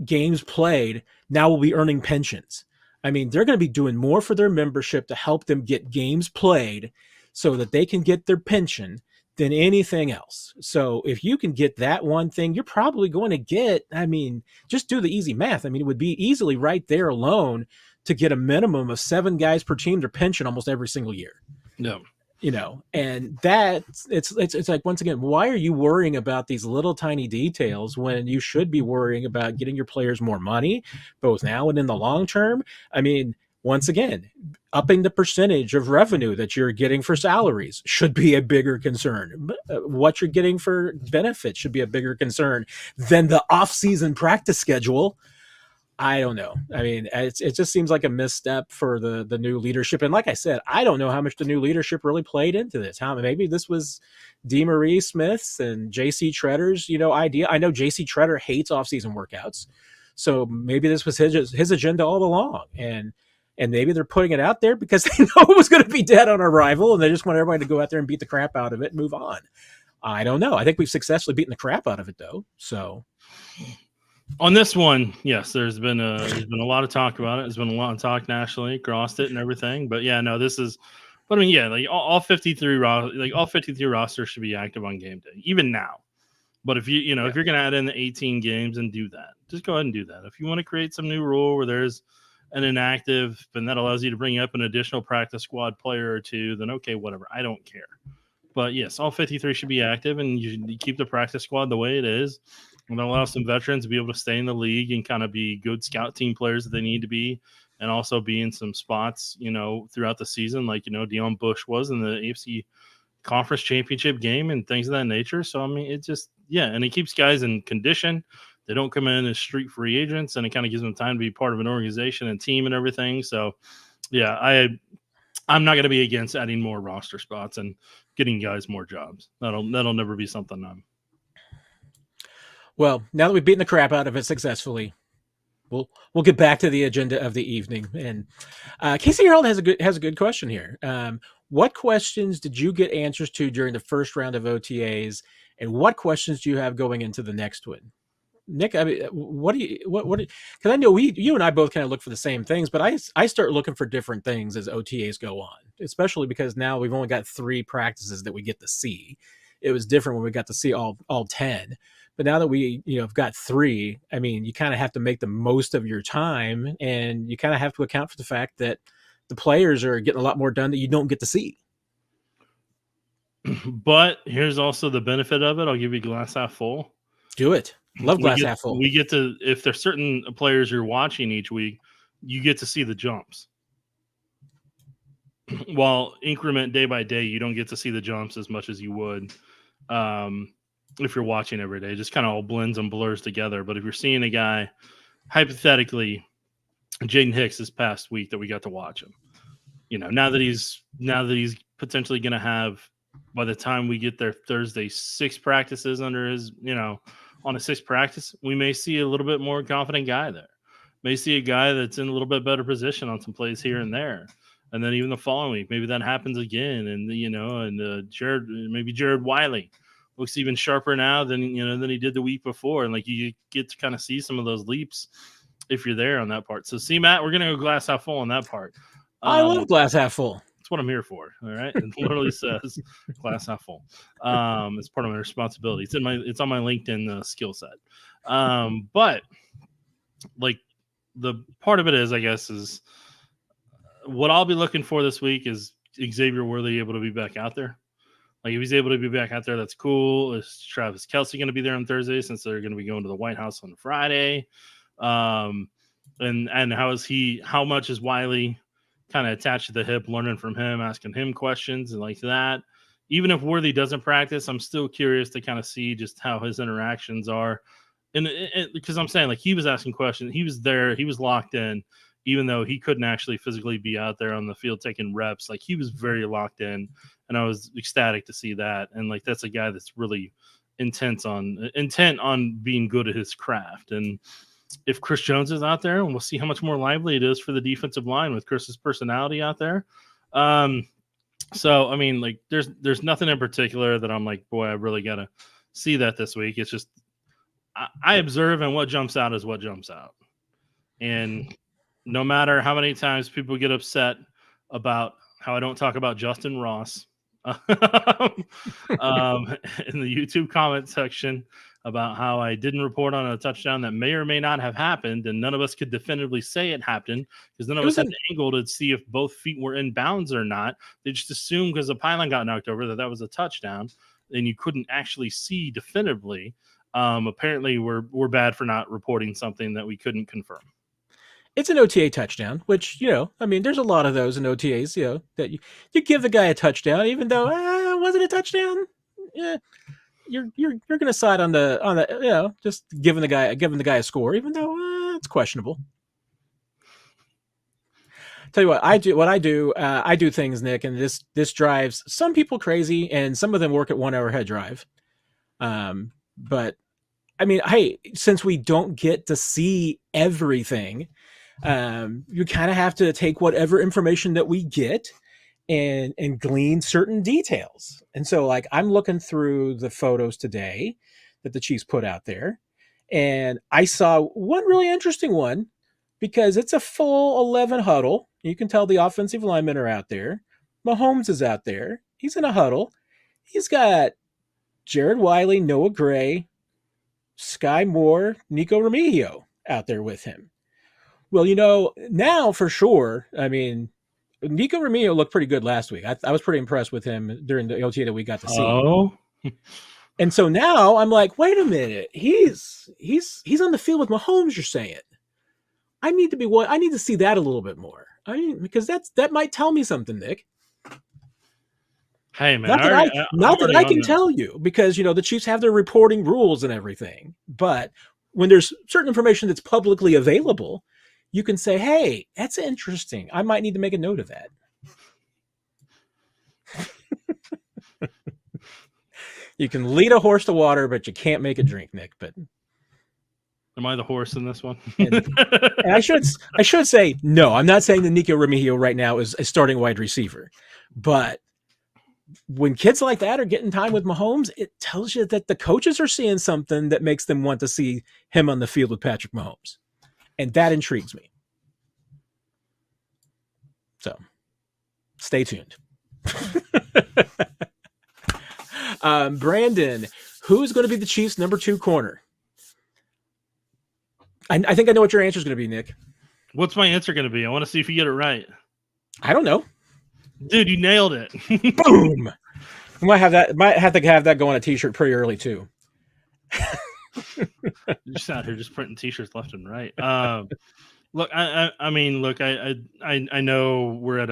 games played, now will be earning pensions. They're going to be doing more for their membership to help them get games played so that they can get their pension than anything else. So if you can get that one thing, you're probably going to get, just do the easy math. It would be easily right there alone to get a minimum of 7 guys per team their pension almost every single year. No. And that it's like, once again, why are you worrying about these little tiny details when you should be worrying about getting your players more money, both now and in the long term? Once again, upping the percentage of revenue that you're getting for salaries should be a bigger concern. What you're getting for benefits should be a bigger concern than the off-season practice schedule. I don't know. It just seems like a misstep for the new leadership. And like I said, I don't know how much the new leadership really played into this. Maybe this was DeMarie Smith's and JC Tretter's, idea. I know JC Tretter hates off-season workouts, so maybe this was his agenda all along. And maybe they're putting it out there because they know it was going to be dead on arrival, and they just want everybody to go out there and beat the crap out of it and move on. I don't know. I think we've successfully beaten the crap out of it, though. So. On this one, yes, there's been a lot of talk about it. There's been a lot of talk nationally across it and everything. But yeah, no, this is. But like all 53 rosters should be active on game day, even now. But if if you're going to add in the 18 games and do that, just go ahead and do that. If you want to create some new rule where there's an inactive and that allows you to bring up an additional practice squad player or two, then okay, whatever. I don't care. But yes, all 53 should be active, and you keep the practice squad the way it is. And allow some veterans to be able to stay in the league and kind of be good scout team players that they need to be, and also be in some spots, throughout the season, like, Deion Bush was in the AFC Conference Championship game and things of that nature. So, it just, and it keeps guys in condition. They don't come in as street free agents, and it kind of gives them time to be part of an organization and team and everything. So, yeah, I'm not going to be against adding more roster spots and getting guys more jobs. That'll never be something Well, now that we've beaten the crap out of it successfully, we'll get back to the agenda of the evening. And Casey Harold has a good question here. What questions did you get answers to during the first round of OTAs, and what questions do you have going into the next one? Nick, I mean, because I know you and I both kind of look for the same things, but I start looking for different things as OTAs go on, especially because now we've only got 3 practices that we get to see. It was different when we got to see all 10, but now that we have got 3, I mean, you kind of have to make the most of your time, and you kind of have to account for the fact that the players are getting a lot more done that you don't get to see. But here's also the benefit of it. I'll give you glass half full. Do it. Love glass half full. We get to, if there's certain players you're watching each week, you get to see the jumps. While increment day by day, you don't get to see the jumps as much as you would if you're watching every day. It just kind of all blends and blurs together. But if you're seeing a guy, hypothetically, Jaden Hicks this past week that we got to watch him, now that he's potentially going to have, by the time we get there Thursday, 6 practices under his, on a 6th practice, we may see a little bit more confident guy there. May see a guy that's in a little bit better position on some plays here and there. And then even the following week, maybe that happens again. And, Jared Wiley looks even sharper now than he did the week before. And you get to kind of see some of those leaps if you're there on that part. So see, Matt, we're going to go glass half full on that part. I love glass half full. That's what I'm here for. All right. It literally says glass half full. It's part of my responsibility. It's on my LinkedIn skill set. But the part of it is, I guess, is what I'll be looking for this week is Xavier Worthy able to be back out there. If he's able to be back out there, that's cool. Is Travis Kelce going to be there on Thursday since they're going to be going to the White House on Friday? And how much is Wiley kind of attached to the hip, learning from him, asking him questions and like that? Even if Worthy doesn't practice, I'm still curious to kind of see just how his interactions are. And because I'm saying, he was asking questions, he was there, he was locked in, even though he couldn't actually physically be out there on the field taking reps. He was very locked in, and I was ecstatic to see that. And that's a guy that's really intent on being good at his craft. And if Chris Jones is out there, we'll see how much more lively it is for the defensive line with Chris's personality out there. So I mean, there's nothing in particular that I'm boy, I really got to see that this week. It's just I observe, and what jumps out is what jumps out. And no matter how many times people get upset about how I don't talk about Justin Ross in the YouTube comment section about how I didn't report on a touchdown that may or may not have happened, and none of us could definitively say it happened because none of us had an angle to see if both feet were in bounds or not. They just assumed because the pylon got knocked over that was a touchdown, and you couldn't actually see definitively. Apparently, we're bad for not reporting something that we couldn't confirm. It's an OTA touchdown, which, I mean, there's a lot of those in OTAs, that you give the guy a touchdown, even though was it a touchdown? Yeah, you're going to side on the just giving the guy a score, even though it's questionable. Tell you what I do. I do things, Nick, and this drives some people crazy, and some of them work at 1 hour head drive. But I mean, hey, since we don't get to see everything, you kind of have to take whatever information that we get and glean certain details. And so I'm looking through the photos today that the Chiefs put out there, and I saw one really interesting one because it's a full 11 huddle. You can tell the offensive linemen are out there. Mahomes is out there. He's in a huddle. He's got Jared Wiley, Noah Gray, Sky Moore, Nico Remigio out there with him. Well, now for sure, I mean, Nico Remigio looked pretty good last week. I was pretty impressed with him during the OTA that we got to see. Oh. And so now I'm wait a minute. He's on the field with Mahomes, you're saying. I need to see that a little bit more. I mean, because that might tell me something, Nick. Hey, man. Not that I can tell you, because, the Chiefs have their reporting rules and everything. But when there's certain information that's publicly available, you can say, hey, that's interesting. I might need to make a note of that. You can lead a horse to water, but you can't make it drink, Nick. But am I the horse in this one? and I should say no. I'm not saying that Nico Remigio right now is a starting wide receiver, but when kids like that are getting time with Mahomes, it tells you that the coaches are seeing something that makes them want to see him on the field with Patrick Mahomes, and that intrigues me. So, stay tuned. Brandon, who's going to be the Chiefs' number 2 corner? I think I know what your answer is going to be, Nick. What's my answer going to be? I want to see if you get it right. I don't know. Dude, you nailed it. Boom. I might have to have that go on a t-shirt pretty early too. You're just out here just printing t-shirts left and right. Look, I mean, look, I know we're at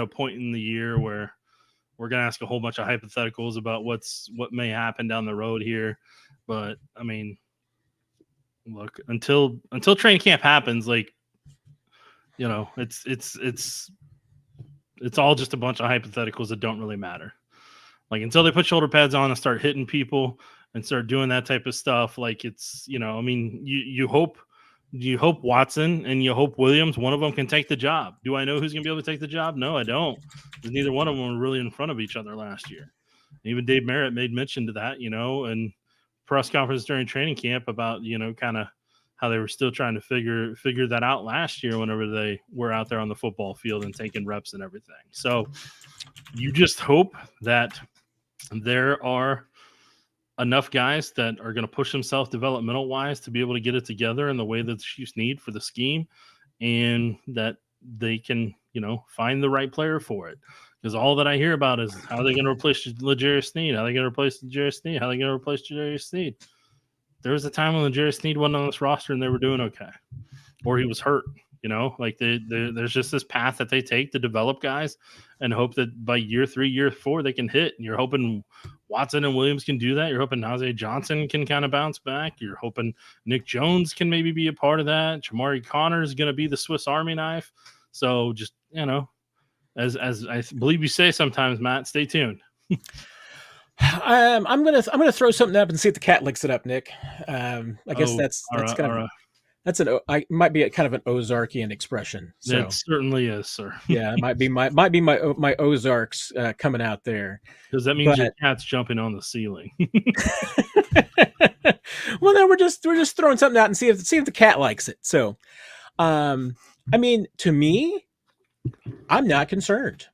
a point in the year where we're gonna ask a whole bunch of hypotheticals about what may happen down the road here, but I mean, look, until training camp happens, like, you know, it's all just a bunch of hypotheticals that don't really matter. Like, until they put shoulder pads on and start hitting people and start doing that type of stuff, like, it's, you know, I mean, you hope Watson and you hope Williams, one of them can take the job. Do I know who's going to be able to take the job? No, I don't. Because neither one of them were really in front of each other last year. Even Dave Merritt made mention to that, you know, and press conference during training camp about, you know, kind of how they were still trying to figure that out last year whenever they were out there on the football field and taking reps and everything. So you just hope that there are enough guys that are going to push themselves developmental wise to be able to get it together in the way that the Chiefs need for the scheme, and that they can, you know, find the right player for it. Because all that I hear about is how are they going to replace L'Jarius Sneed? How are they going to replace L'Jarius Sneed? How are they going to replace L'Jarius Sneed? There was a time when L'Jarius Sneed wasn't on this roster and they were doing okay, or he was hurt. You know, like there's just this path that they take to develop guys and hope that by year 3, year 4, they can hit. And you're hoping Watson and Williams can do that. You're hoping Najee Johnson can kind of bounce back. You're hoping Nick Jones can maybe be a part of that. Jamari Connor is going to be the Swiss Army knife. So just, you know, as I believe you say sometimes, Matt, stay tuned. I'm gonna throw something up and see if the cat licks it up, Nick. I guess that's kind of I might be kind of an Ozarkian expression. So it certainly is, sir. Yeah, it might be my Ozarks coming out there. Because that means your cat's jumping on the ceiling. Well, no, we're just throwing something out and see if the cat likes it. So, I mean, to me, I'm not concerned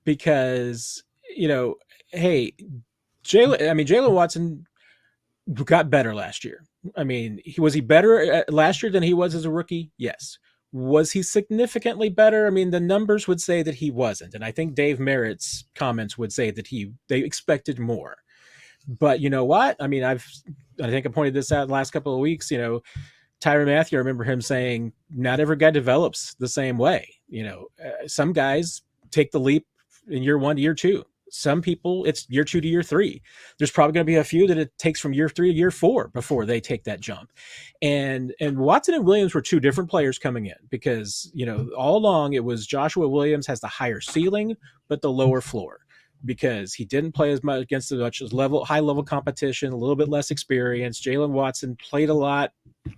because, you know, hey, Jalen Watson got better last year. I mean, was he better last year than he was as a rookie? Yes. Was he significantly better? I mean, the numbers would say that he wasn't. And I think Dave Merritt's comments would say that they expected more. But you know what? I mean, I think I pointed this out the last couple of weeks, you know, Tyrann Mathieu, I remember him saying, not every guy develops the same way. You know, some guys take the leap in year 1 to year 2. Some people, it's year 2 to year 3. There's probably going to be a few that it takes from year 3 to year 4 before they take that jump. And Watson and Williams were 2 different players coming in because, you know, all along it was Joshua Williams has the higher ceiling, but the lower floor, because he didn't play as much against as much high level competition, a little bit less experience. Jalen Watson played a lot,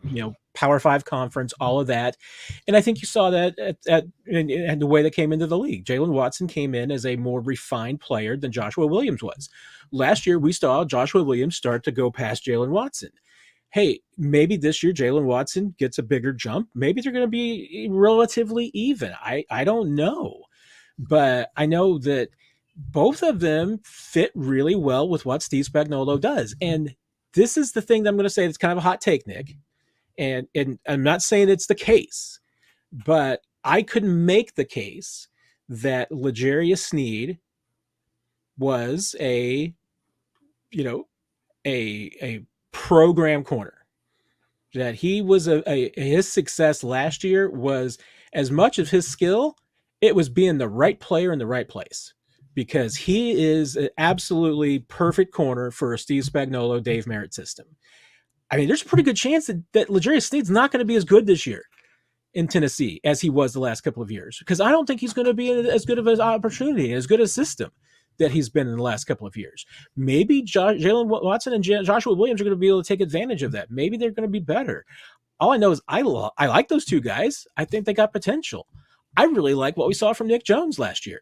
you know, Power 5 conference, all of that. And I think you saw that and the way that came into the league. Jalen Watson came in as a more refined player than Joshua Williams was. Last year, we saw Joshua Williams start to go past Jalen Watson. Hey, maybe this year Jalen Watson gets a bigger jump. Maybe they're going to be relatively even. I don't know. But I know that both of them fit really well with what Steve Spagnuolo does. And this is the thing that I'm going to say that's kind of a hot take, Nick. And I'm not saying it's the case, but I could make the case that L'Jarius Sneed was a program corner. That he was his success last year was as much of his skill, it was being the right player in the right place. Because he is an absolutely perfect corner for a Steve Spagnuolo, Dave Merritt system. I mean, there's a pretty good chance that L'Jarius Sneed's not going to be as good this year in Tennessee as he was the last couple of years, because I don't think he's going to be as good of an opportunity, as good a system that he's been in the last couple of years. Maybe Jalen Watson and Joshua Williams are going to be able to take advantage of that. Maybe they're going to be better. All I know is I like those two guys. I think they got potential. I really like what we saw from Nick Jones last year.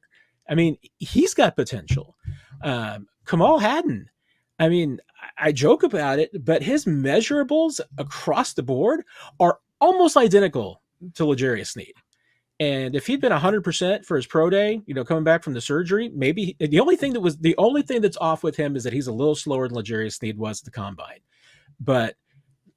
I mean, he's got potential. Kamal Hadden. I mean, I joke about it, but his measurables across the board are almost identical to L'Jarius Sneed. And if he'd been 100% for his pro day, coming back from the surgery, maybe the only thing that's off with him is that he's a little slower than L'Jarius Sneed was at the combine. But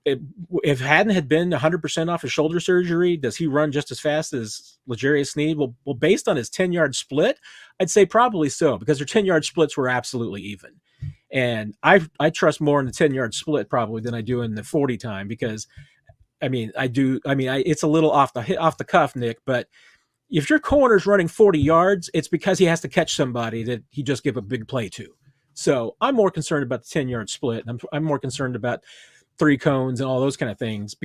if Haddon had been 100% off his shoulder surgery, does he run just as fast as L'Jarius Sneed? Well, based on his 10-yard split, I'd say probably so, because their 10-yard splits were absolutely even. And I trust more in the 10-yard split probably than I do in the 40 time, because it's a little off the cuff, Nick, but if your corner's running 40 yards, it's because he has to catch somebody that he just give a big play to. So I'm more concerned about the 10-yard split. I'm more concerned about 3 cones and all those kind of things,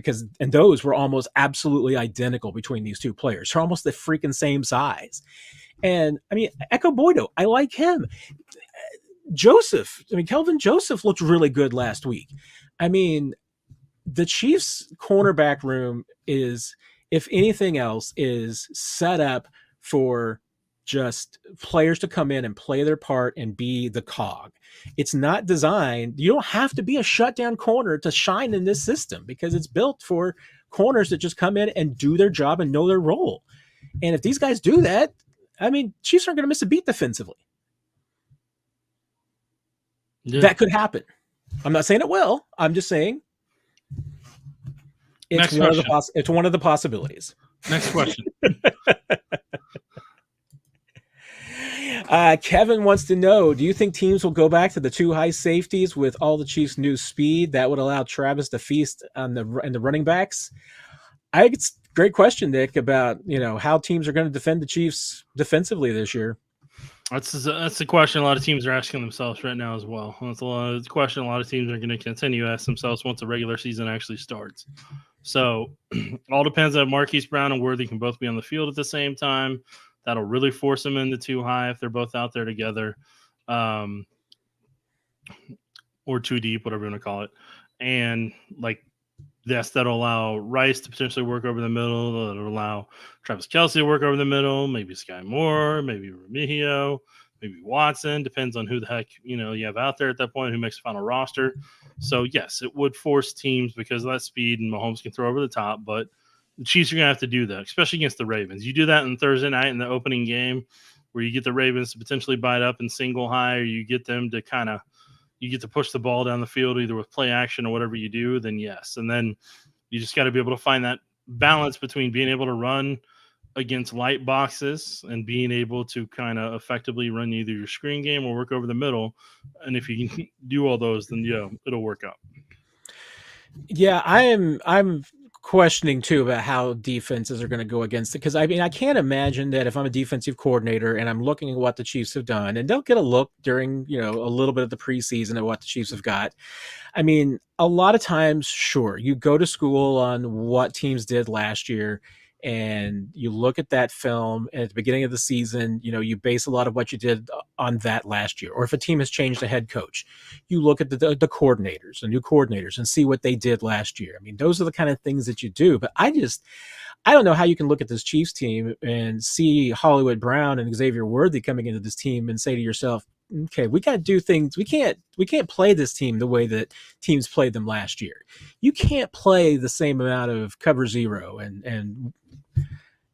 and those were almost absolutely identical between these two players. They're almost the freaking same size. And Echo Boydo, I like him. Kelvin Joseph looked really good last week. The Chiefs cornerback room is, if anything else, is set up for just players to come in and play their part and be the cog. It's not designed. You don't have to be a shutdown corner to shine in this system, because it's built for corners that just come in and do their job and know their role. And if these guys do that, Chiefs aren't going to miss a beat defensively. Yeah. That could happen. I'm not saying it will. I'm just saying it's one of the possibilities. Next question. Kevin wants to know, do you think teams will go back to the 2 high safeties with all the Chiefs' new speed that would allow Travis to feast on the running backs? I think it's a great question, Nick, about how teams are going to defend the Chiefs defensively this year. That's the question a lot of teams are asking themselves right now as well. That's a question a lot of teams are going to continue to ask themselves once the regular season actually starts. So all depends on Marquise Brown and Worthy can both be on the field at the same time. That'll really force them into 2 high if they're both out there together, or 2 deep, whatever you want to call it. And that'll allow Rice to potentially work over the middle. That'll allow Travis Kelce to work over the middle. Maybe Sky Moore, maybe Remigio, maybe Watson. Depends on who the heck you have out there at that point, who makes the final roster. So yes, it would force teams because of that speed, and Mahomes can throw over the top, but the Chiefs are going to have to do that, especially against the Ravens. You do that on Thursday night in the opening game where you get the Ravens to potentially bite up in single high, or you get them to you get to push the ball down the field either with play action or whatever you do, then yes. And then you just got to be able to find that balance between being able to run against light boxes and being able to kind of effectively run either your screen game or work over the middle. And if you can do all those, then it'll work out. Yeah, I'm questioning too about how defenses are going to go against it, because I can't imagine that if I'm a defensive coordinator and I'm looking at what the Chiefs have done, and they'll get a look during a little bit of the preseason at what the Chiefs have got. A lot of times, sure, you go to school on what teams did last year, and you look at that film at the beginning of the season, you base a lot of what you did on that last year. Or if a team has changed a head coach, you look at the coordinators, the new coordinators, and see what they did last year. Those are the kind of things that you do. But I don't know how you can look at this Chiefs team and see Hollywood Brown and Xavier Worthy coming into this team and say to yourself, okay, we got to do things. We can't play this team the way that teams played them last year. You can't play the same amount of cover 0 and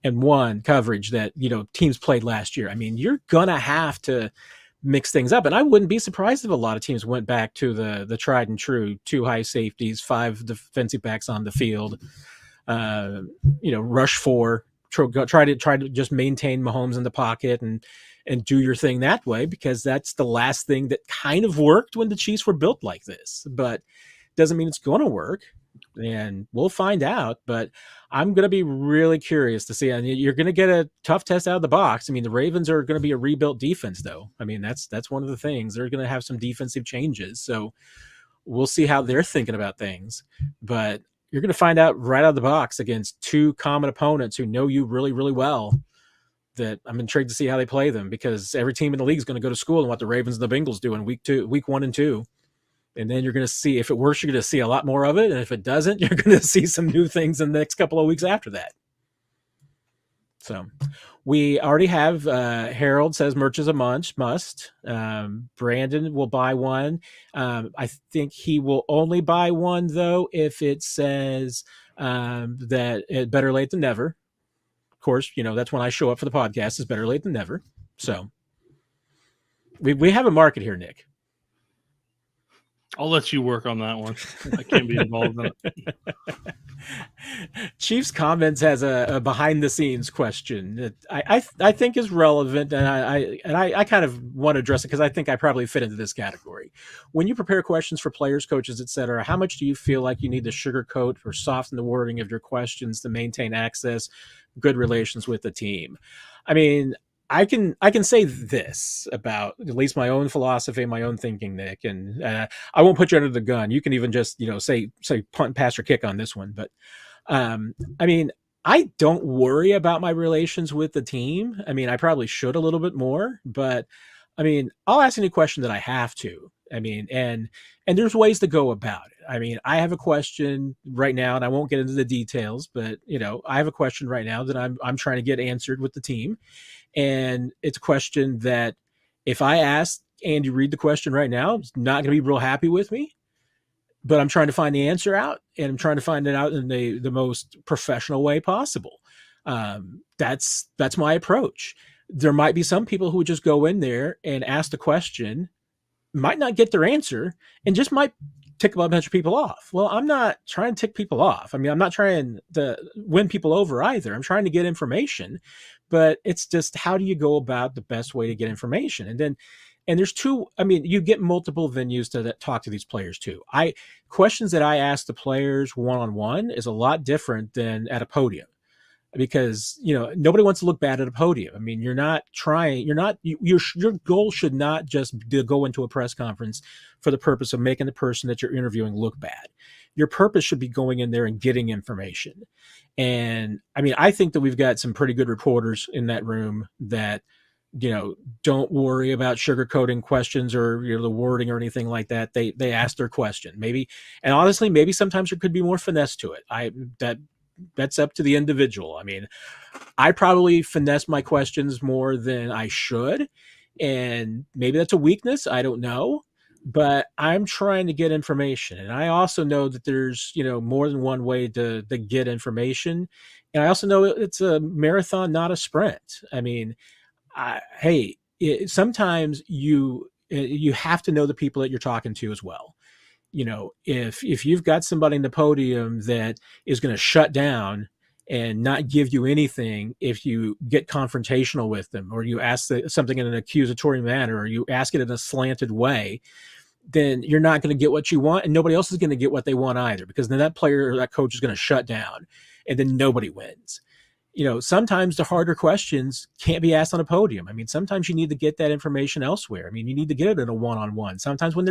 1 coverage that teams played last year. You're gonna have to mix things up, and I wouldn't be surprised if a lot of teams went back to the tried and true 2 high safeties, 5 defensive backs on the field, rush 4, try to just maintain Mahomes in the pocket and do your thing that way, because that's the last thing that kind of worked when the Chiefs were built like this. But doesn't mean it's going to work, and we'll find out. But I'm going to be really curious to see. And you're going to get a tough test out of the box. The Ravens are going to be a rebuilt defense, though. That's one of the things. They're going to have some defensive changes, so we'll see how they're thinking about things. But you're going to find out right out of the box against 2 common opponents who know you really, really well that I'm intrigued to see how they play them, because every team in the league is going to go to school and what the Ravens and the Bengals do in week 1 and 2. And then you're going to see, if it works, you're going to see a lot more of it. And if it doesn't, you're going to see some new things in the next couple of weeks after that. So we already have, Harold says merch is a must. Brandon will buy one. I think he will only buy one, though, if it says that it better late than never. Of course, that's when I show up for the podcast, is better late than never. So we have a market here, Nick. I'll let you work on that one. I can't be involved in it. Chiefs Comments has a behind the scenes question that I think is relevant, and I kind of want to address it because I think I probably fit into this category. When you prepare questions for players, coaches, etc., how much do you feel like you need to sugarcoat or soften the wording of your questions to maintain access, good relations with the team? I mean, I can say this about at least my own philosophy, my own thinking, Nick, and I won't put you under the gun. You can even just say punt, pass, or kick on this one. But I mean, I don't worry about my relations with the team. I mean, I probably should a little bit more, but I mean, I'll ask any question that I have to. I mean, and there's ways to go about it. I mean, I have a question right now, and I won't get into the details, but I have a question right now that I'm trying to get answered with the team. And it's a question that if I ask Andy Reid the question right now, he's not going to be real happy with me, but I'm trying to find the answer out, and I'm trying to find it out in the most professional way possible. That's my approach. There might be some people who would just go in there and ask the question, might not get their answer, and just might tick a bunch of people off. Well, I'm not trying to tick people off. I mean, I'm not trying to win people over either. I'm trying to get information, but it's just, how do you go about the best way to get information? And there's two, I mean, you get multiple venues to talk to these players too. Questions that I ask the players one-on-one is a lot different than at a podium, because nobody wants to look bad at a podium. I mean, your goal should not just go into a press conference for the purpose of making the person that you're interviewing look bad. Your purpose should be going in there and getting information. And I mean, I think that we've got some pretty good reporters in that room that don't worry about sugarcoating questions or the wording or anything like that. They ask their question, maybe, and honestly, maybe sometimes there could be more finesse to it. That's up to the individual. I mean, I probably finesse my questions more than I should, and maybe that's a weakness. I don't know, but I'm trying to get information. And I also know that there's, more than one way to get information. And I also know it's a marathon, not a sprint. I mean, sometimes you have to know the people that you're talking to as well. If you've got somebody in the podium that is going to shut down and not give you anything, if you get confrontational with them, or you ask something in an accusatory manner, or you ask it in a slanted way, then you're not going to get what you want, and nobody else is going to get what they want either, because then that player or that coach is going to shut down, and then nobody wins. Sometimes the harder questions can't be asked on a podium. I mean, sometimes you need to get that information elsewhere. I mean, you need to get it in a one-on-one. Sometimes when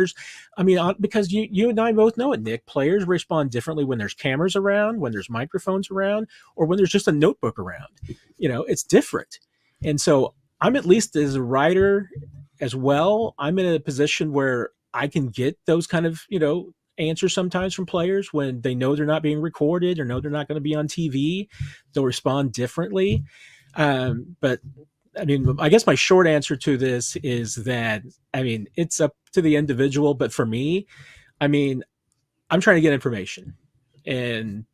because you and I both know it, Nick, players respond differently when there's cameras around, when there's microphones around, or when there's just a notebook around. It's different. And so I'm, at least as a writer as well, I'm in a position where I can get those kind of, answers sometimes from players when they know they're not being recorded or know they're not going to be on TV. They'll respond differently. But I mean, I guess my short answer to this is that, I mean, it's up to the individual, but for me, I mean, I'm trying to get information, and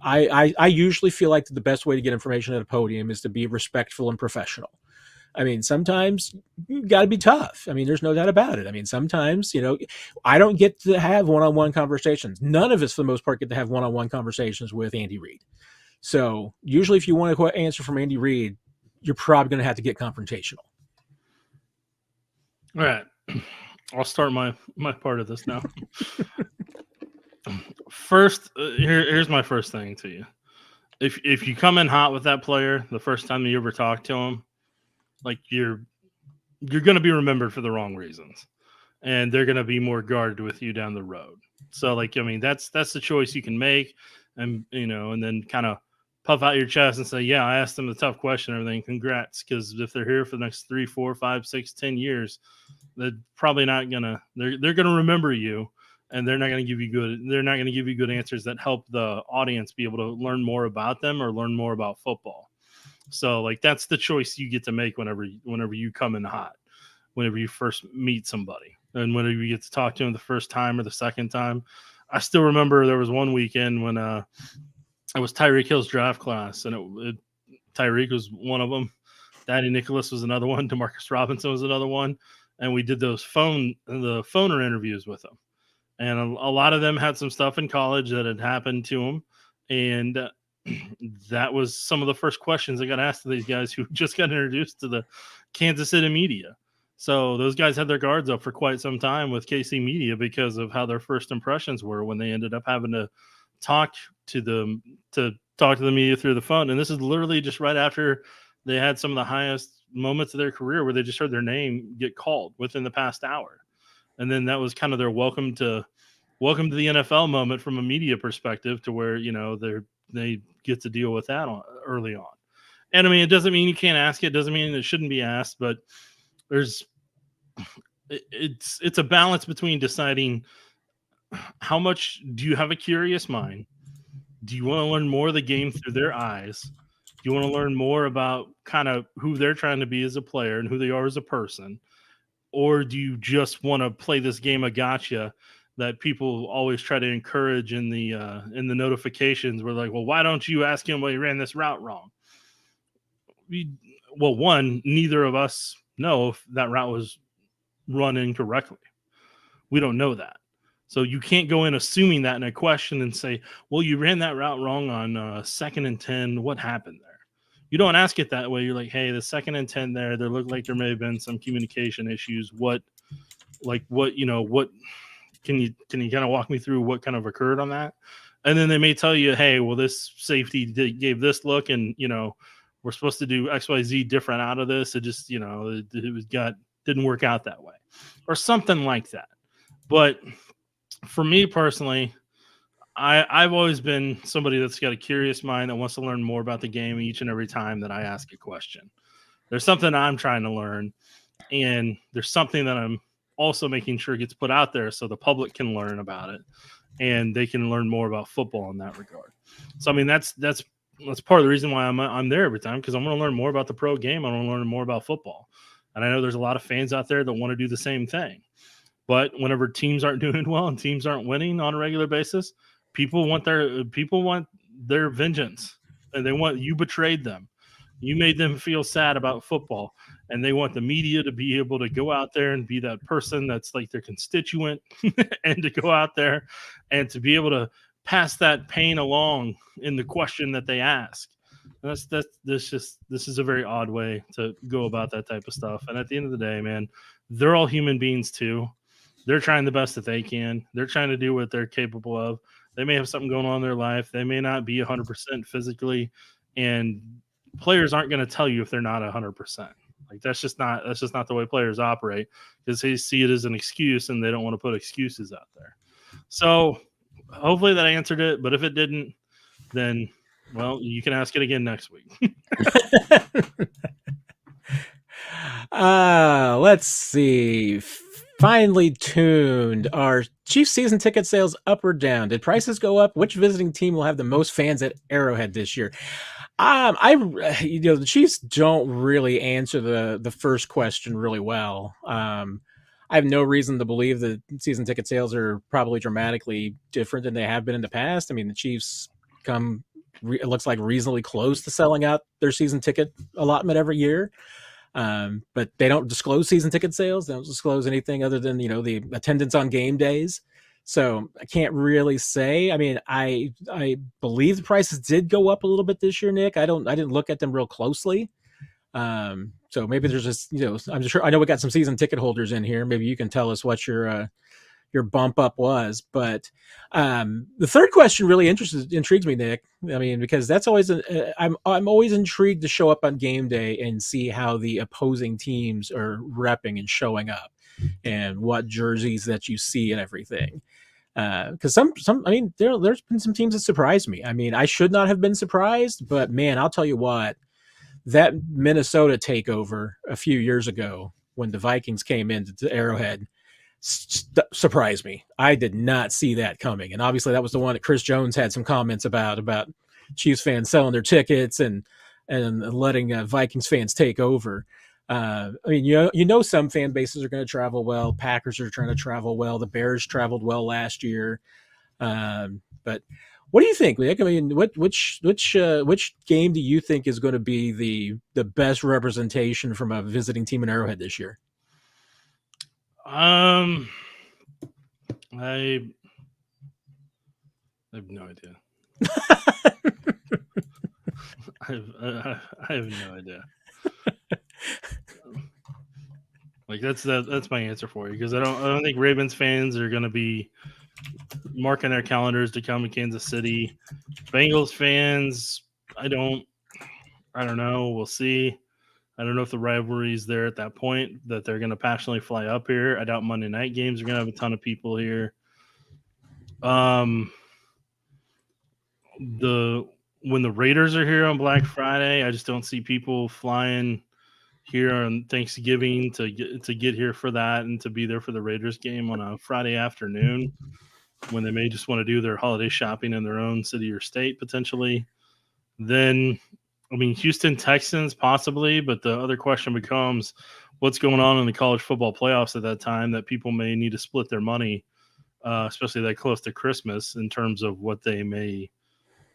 I usually feel like the best way to get information at a podium is to be respectful and professional. I mean, sometimes you got to be tough. I mean, there's no doubt about it. I mean, sometimes, I don't get to have one-on-one conversations. None of us, for the most part, get to have one-on-one conversations with Andy Reid. So usually if you want to answer from Andy Reid, you're probably going to have to get confrontational. All right. I'll start my part of this now. First, here's my first thing to you. If you come in hot with that player the first time you ever talk to him, like, you're going to be remembered for the wrong reasons, and they're going to be more guarded with you down the road. So, like, I mean, that's the choice you can make, and and then kind of puff out your chest and say, yeah, I asked them the tough question and everything. Congrats. Because if they're here for the next 3, 4, 5, 6, 10 years, they're probably not gonna they're gonna remember you, and they're not gonna give you good answers that help the audience be able to learn more about them or learn more about football. So like that's the choice you get to make whenever you come in hot, whenever you first meet somebody, and whenever you get to talk to them the first time or the second time. I still remember there was one weekend when it was Tyreek Hill's draft class, and Tyreek was one of them. Danny Nicholas was another one. Demarcus Robinson was another one, and we did those phoner interviews with them. And a lot of them had some stuff in college that had happened to them, and that was some of the first questions I got asked to these guys who just got introduced to the Kansas City media. So those guys had their guards up for quite some time with KC media because of how their first impressions were when they ended up having to talk to the media through the phone. And this is literally just right after they had some of the highest moments of their career where they just heard their name get called within the past hour. And then that was kind of their welcome to the NFL moment from a media perspective, to where, they get to deal with that early on. And I mean, it doesn't mean you can't ask it. It doesn't mean it shouldn't be asked, but it's a balance between deciding how much do you have a curious mind? Do you want to learn more of the game through their eyes? Do you want to learn more about kind of who they're trying to be as a player and who they are as a person? Or do you just want to play this game of gotcha that people always try to encourage in the notifications? We're like, well, why don't you ask him why he ran this route wrong? One, neither of us know if that route was run incorrectly. We don't know that. So you can't go in assuming that in a question and say, well, you ran that route wrong on 2nd and 10. What happened there? You don't ask it that way. You're like, hey, the 2nd and 10 there looked like there may have been some communication issues. What can you kind of walk me through what kind of occurred on that? And then they may tell you, hey, well, this safety gave this look, and, we're supposed to do XYZ different out of this. It just, didn't work out that way, or something like that. But for me personally, I've always been somebody that's got a curious mind that wants to learn more about the game each and every time that I ask a question. There's something I'm trying to learn, and there's something that I'm also making sure gets put out there so the public can learn about it and they can learn more about football in that regard. So, I mean, that's part of the reason why I'm there every time, because I'm going to learn more about the pro game. I want to learn more about football. And I know there's a lot of fans out there that want to do the same thing. But whenever teams aren't doing well and teams aren't winning on a regular basis, people want their vengeance, and they want, you betrayed them. You made them feel sad about football, and they want the media to be able to go out there and be that person that's like their constituent and to go out there and to be able to pass that pain along in the question that they ask. And this is a very odd way to go about that type of stuff. And at the end of the day, man, they're all human beings too. They're trying the best that they can. They're trying to do what they're capable of. They may have something going on in their life. They may not be 100% physically, and players aren't going to tell you if they're not 100%. Like that's just not the way players operate, because they see it as an excuse and they don't want to put excuses out there. So hopefully that answered it. But if it didn't, then, well, you can ask it again next week. Let's see. Finely tuned. Are Chiefs season ticket sales up or down? Did prices go up? Which visiting team will have the most fans at Arrowhead this year? The Chiefs don't really answer the first question really well. I have no reason to believe that season ticket sales are probably dramatically different than they have been in the past. I mean, the Chiefs it looks like reasonably close to selling out their season ticket allotment every year. But they don't disclose season ticket sales. They don't disclose anything other than, the attendance on game days. So I can't really say. I mean, I believe the prices did go up a little bit this year, Nick. I didn't look at them real closely. So maybe there's just, I'm sure, I know we got some season ticket holders in here. Maybe you can tell us what your bump up was. But the third question really intrigues me, Nick. I mean, because that's always I'm always intrigued to show up on game day and see how the opposing teams are repping and showing up, and what jerseys that you see and everything. Because I mean, there's been some teams that surprised me. I mean, I should not have been surprised, but man, I'll tell you what, that Minnesota takeover a few years ago when the Vikings came into Arrowhead surprised me. I did not see that coming, and obviously that was the one that Chris Jones had some comments about Chiefs fans selling their tickets and letting Vikings fans take over. I mean, some fan bases are going to travel well. Packers are trying to travel well. The Bears traveled well last year. But what do you think, Nick? I mean, which game do you think is going to be the best representation from a visiting team in Arrowhead this year? I have no idea. I have no idea. Like that's my answer for you, because I don't think Ravens fans are going to be marking their calendars to come to Kansas City. Bengals fans, I don't know. We'll see. I don't know if the rivalry is there at that point that they're going to passionately fly up here. I doubt Monday night games are going to have a ton of people here. When the Raiders are here on Black Friday, I just don't see people flying here on Thanksgiving to get here for that and to be there for the Raiders game on a Friday afternoon, when they may just want to do their holiday shopping in their own city or state potentially. Then, I mean, Houston Texans possibly, but the other question becomes what's going on in the college football playoffs at that time that people may need to split their money, especially that close to Christmas, in terms of what they may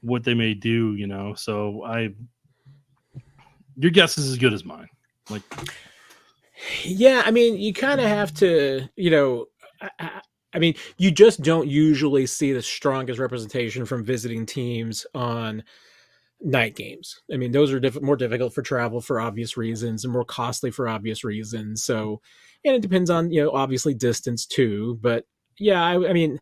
do, you know. So your guess is as good as mine. Like, yeah, I mean, you kind of have to, you know, I mean, you just don't usually see the strongest representation from visiting teams on night games. I mean, those are more difficult for travel for obvious reasons and more costly for obvious reasons. So, and it depends on, you know, obviously distance too. But yeah, I mean,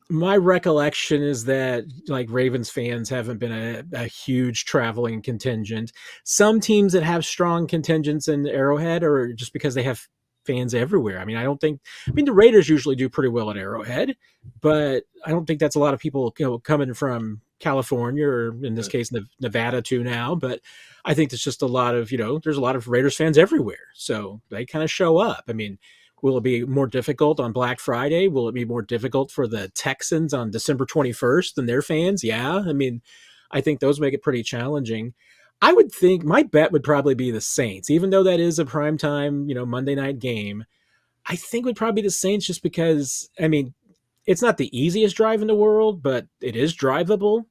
my recollection is that like Ravens fans haven't been a huge traveling contingent. Some teams that have strong contingents in Arrowhead are just because they have fans everywhere. I mean, the Raiders usually do pretty well at Arrowhead, but I don't think that's a lot of people, you know, coming from California or in this case, Nevada too now. But I think it's just a lot of, you know, there's a lot of Raiders fans everywhere. So they kind of show up. I mean, will it be more difficult on Black Friday? Will it be more difficult for the Texans on December 21st and their fans? Yeah. I mean, I think those make it pretty challenging. I would think my bet would probably be the Saints, even though that is a primetime, you know, Monday night game. I think would probably be the Saints just because, I mean, it's not the easiest drive in the world, but it is drivable.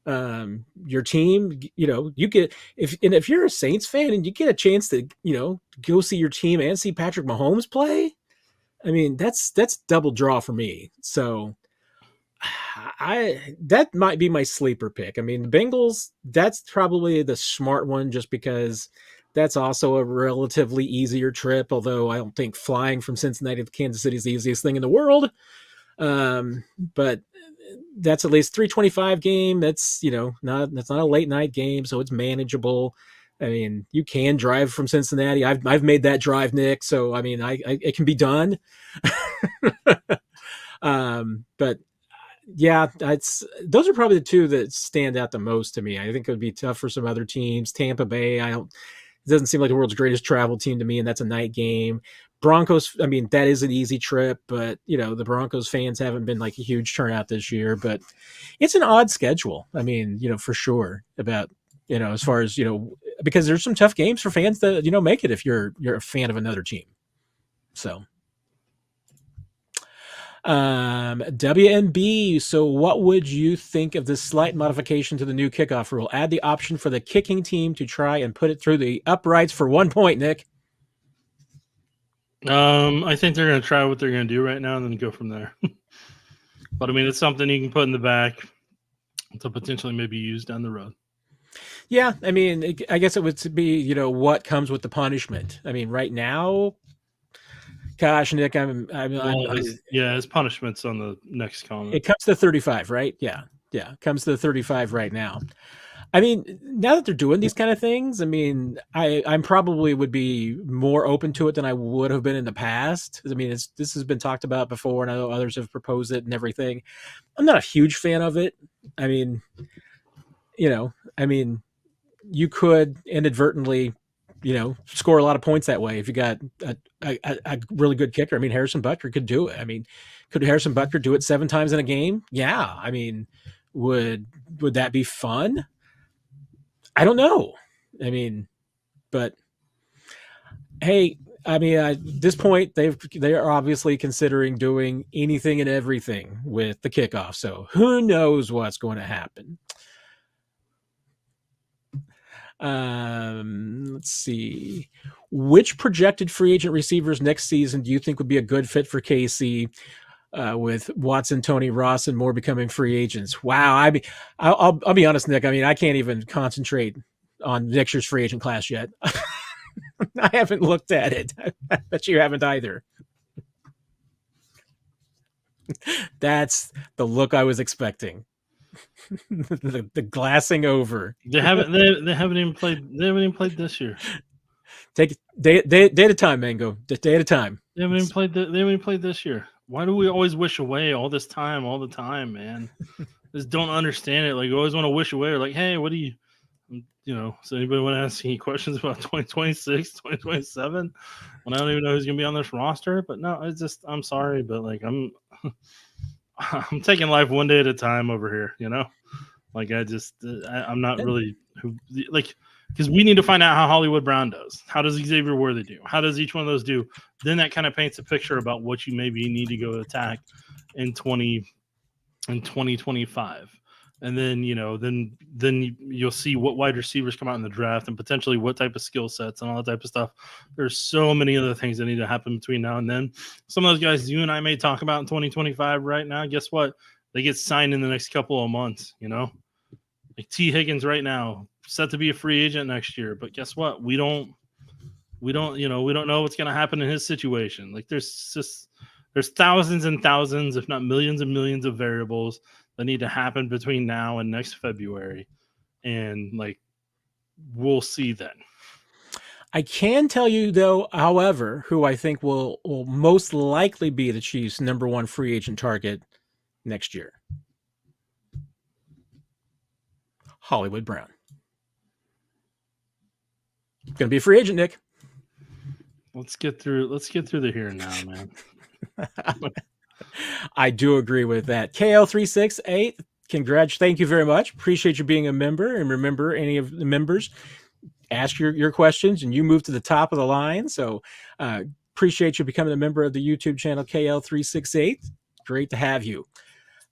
Your team, you know, you get if you're a Saints fan and you get a chance to, you know, go see your team and see Patrick Mahomes play, I mean, that's double draw for me. So that might be my sleeper pick. I mean, the Bengals, that's probably the smart one just because that's also a relatively easier trip, although I don't think flying from Cincinnati to Kansas City is the easiest thing in the world. But that's at least 3:25 game. That's, you know, that's not a late night game, so it's manageable. I mean, you can drive from Cincinnati. I've made that drive, Nick. So I mean, it can be done. But yeah, those are probably the two that stand out the most to me. I think it would be tough for some other teams. Tampa Bay, it doesn't seem like the world's greatest travel team to me, and that's a night game. Broncos, I mean, that is an easy trip, but, you know, the Broncos fans haven't been like a huge turnout this year, but it's an odd schedule. I mean, you know, for sure about, you know, as far as, you know, because there's some tough games for fans that, you know, make it if you're a fan of another team. So, WMB. So what would you think of this slight modification to the new kickoff rule? Add the option for the kicking team to try and put it through the uprights for 1 point, Nick. I think they're going to try what they're going to do right now and then go from there. But I mean, it's something you can put in the back to potentially maybe use down the road. Yeah, I mean, I guess it would be, you know, what comes with the punishment. I mean, right now, gosh, Nick, his punishment's on the next comment. It comes to 35, right? Yeah, comes to 35 right now. I mean, now that they're doing these kind of things, I mean, I'm probably would be more open to it than I would have been in the past. I mean, this has been talked about before, and I know others have proposed it and everything. I'm not a huge fan of it. I mean, I mean, you could inadvertently, score a lot of points that way if you got a really good kicker. I mean, Harrison Butker could do it. I mean, could Harrison Butker do it 7 times in a game? Yeah. I mean, would that be fun? I don't know. I mean, but hey, I mean, at this point, they are obviously considering doing anything and everything with the kickoff. So who knows what's going to happen? Let's see. Which projected free agent receivers next season do you think would be a good fit for KC? With Watson, Tony, Ross, and more becoming free agents. Wow, I'll be honest, Nick. I mean, I can't even concentrate on next year's free agent class yet. I haven't looked at it. I bet you haven't either. That's the look I was expecting. the glassing over. They haven't even played this year. Take day at a time, Mango. Day at a time. They haven't even played this year. Why do we always wish away all this time, all the time, man? Just don't understand it. Like, you always want to wish away. Or like, hey, what do you, so anybody want to ask any questions about 2026, 2027? When I don't even know who's going to be on this roster. But no, I'm sorry. But like, I'm taking life one day at a time over here, Like, I'm not really because we need to find out how Hollywood Brown does. How does Xavier Worthy do? How does each one of those do? Then that kind of paints a picture about what you maybe need to go attack in 2025. And then, then you'll see what wide receivers come out in the draft and potentially what type of skill sets and all that type of stuff. There's so many other things that need to happen between now and then. Some of those guys you and I may talk about in 2025 right now, guess what? They get signed in the next couple of months, Like T. Higgins right now, set to be a free agent next year. But guess what? We don't know what's going to happen in his situation. Like there's thousands and thousands, if not millions and millions of variables that need to happen between now and next February. And like, we'll see then. I can tell you though, however, who I think will most likely be the Chiefs' #1 free agent target next year. Hollywood Brown. Going to be a free agent, Nick. Let's get through the here and now, man. I do agree with that. KL368, thank you very much. Appreciate you being a member. And remember, any of the members, ask your questions and you move to the top of the line. So appreciate you becoming a member of the YouTube channel KL368. Great to have you.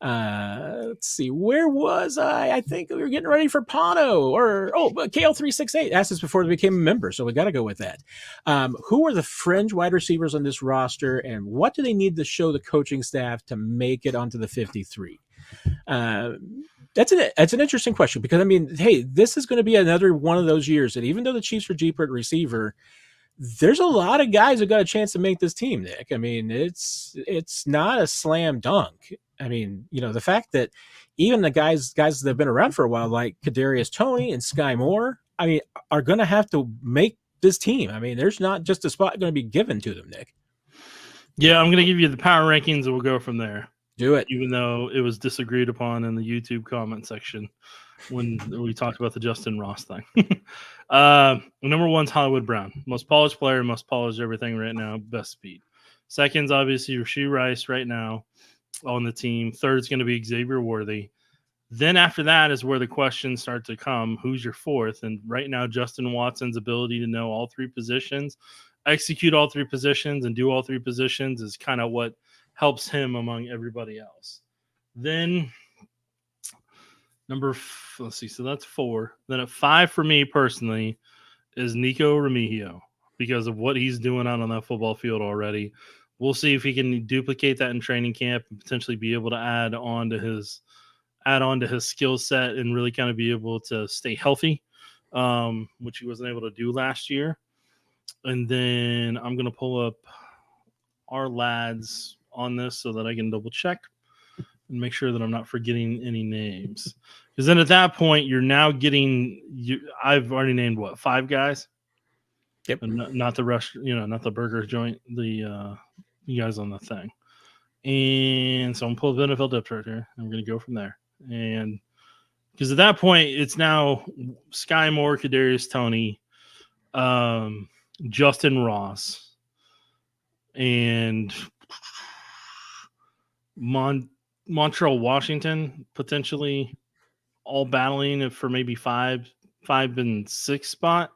Let's see, where was I? I think we were getting ready for Pano KL368 asked us before they became a member, so we got to go with that. Who are the fringe wide receivers on this roster, and what do they need to show the coaching staff to make it onto the 53? That's an interesting question because I mean, hey, this is going to be another one of those years that even though the Chiefs are deeper at receiver, there's a lot of guys who got a chance to make this team, Nick. I mean, it's not a slam dunk. I mean, the fact that even the guys that have been around for a while, like Kadarius Toney and Sky Moore, I mean, are going to have to make this team. I mean, there's not just a spot going to be given to them, Nick. Yeah, I'm going to give you the power rankings and we'll go from there. Do it. Even though it was disagreed upon in the YouTube comment section when we talked about the Justin Ross thing. Number 1's Hollywood Brown. Most polished player, most polished everything right now, best speed. Second's obviously Rashee Rice right now on the team. Third's going to be Xavier Worthy. Then after that is where the questions start to come. Who's your fourth? And right now, Justin Watson's ability to know all three positions, execute all three positions, and do all three positions is kind of what helps him among everybody else. Then let's see, so that's 4. Then at 5 for me personally is Nico Remigio because of what he's doing out on that football field already. We'll see if he can duplicate that in training camp and potentially be able to add on to his skill set and really kind of be able to stay healthy, which he wasn't able to do last year. And then I'm going to pull up our lads on this so that I can double check. and make sure that I'm not forgetting any names. Because then at that point, you're now getting I've already named 5 guys. Yep. And not the rush, not the burger joint, the you guys on the thing. And so I'm pulling the NFL depth chart here. I'm going to go from there. And because at that point, it's now Sky Moore, Kadarius Toney, Justin Ross, and Montreal Washington potentially all battling for maybe 5 and 6 spot.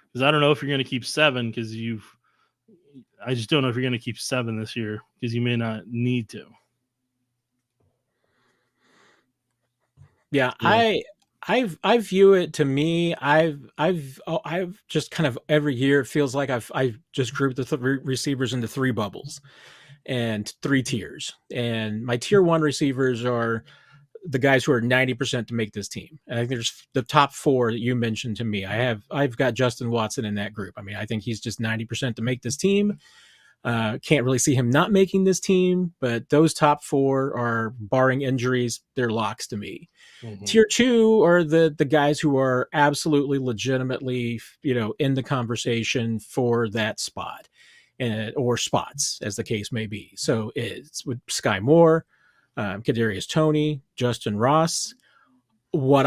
Because I don't know if you're going to keep 7 because I just don't know if you're going to keep 7 this year because you may not need to. Yeah, I view it, to me, I've just kind of every year it feels like I've just grouped the receivers into 3 bubbles and 3 tiers. And my tier 1 receivers are the guys who are 90% to make this team. I think there's the top 4 that you mentioned to me. I've got Justin Watson in that group. I mean, I think he's just 90% to make this team. Can't really see him not making this team, but those top 4 are, barring injuries, they're locks to me. Mm-hmm. Tier 2 are the guys who are absolutely legitimately, in the conversation for that spot, or spots, as the case may be. So it's with Sky Moore, Kadarius Toney, Justin Ross. What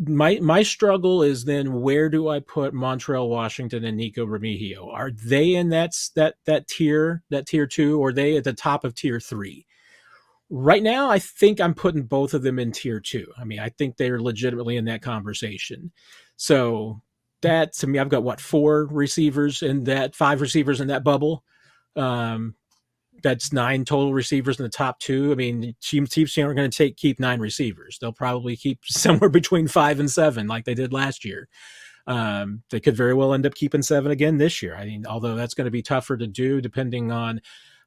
my struggle is then, where do I put Montreal Washington and Nico Remigio? Are they in that tier 2, or are they at the top of tier 3? Right now, I think I'm putting both of them in tier 2. I mean, I think they're legitimately in that conversation. So that, to me, I've got 4 receivers in that, 5 receivers in that bubble. That's 9 total receivers in the top 2. I mean, Chiefs aren't going to keep 9 receivers. They'll probably keep somewhere between 5 and 7, like they did last year. They could very well end up keeping 7 again this year. I mean, although that's going to be tougher to do depending on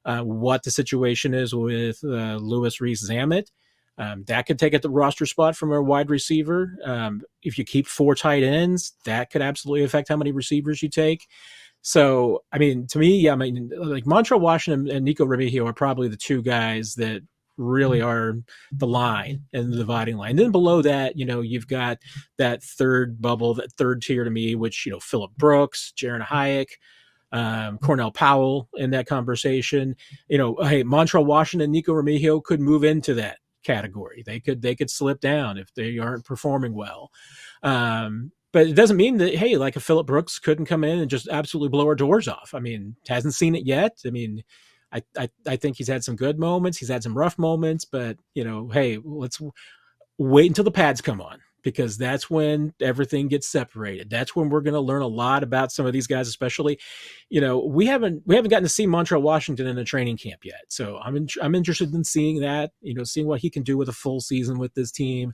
what the situation is with Louis Rees-Zammit. That could take at the roster spot from a wide receiver. If you keep 4 tight ends, that could absolutely affect how many receivers you take. So, I mean, to me, like Montreal Washington and Nico Remigio are probably the 2 guys that really are the line and the dividing line. And then below that, you've got that 3rd bubble, that 3rd tier to me, which, Phillip Brooks, Jaron Hyatt, Cornell Powell in that conversation. Hey, Montreal Washington, Nico Remigio could move into that category. They could slip down if they aren't performing well. But it doesn't mean that, hey, like a Phillip Brooks couldn't come in and just absolutely blow our doors off. I mean, hasn't seen it yet. I mean, I think he's had some good moments. He's had some rough moments, but hey, let's wait until the pads come on, because that's when everything gets separated. That's when we're going to learn a lot about some of these guys, especially, we haven't gotten to see Montreal Washington in a training camp yet. So I'm interested in seeing that, seeing what he can do with a full season with this team.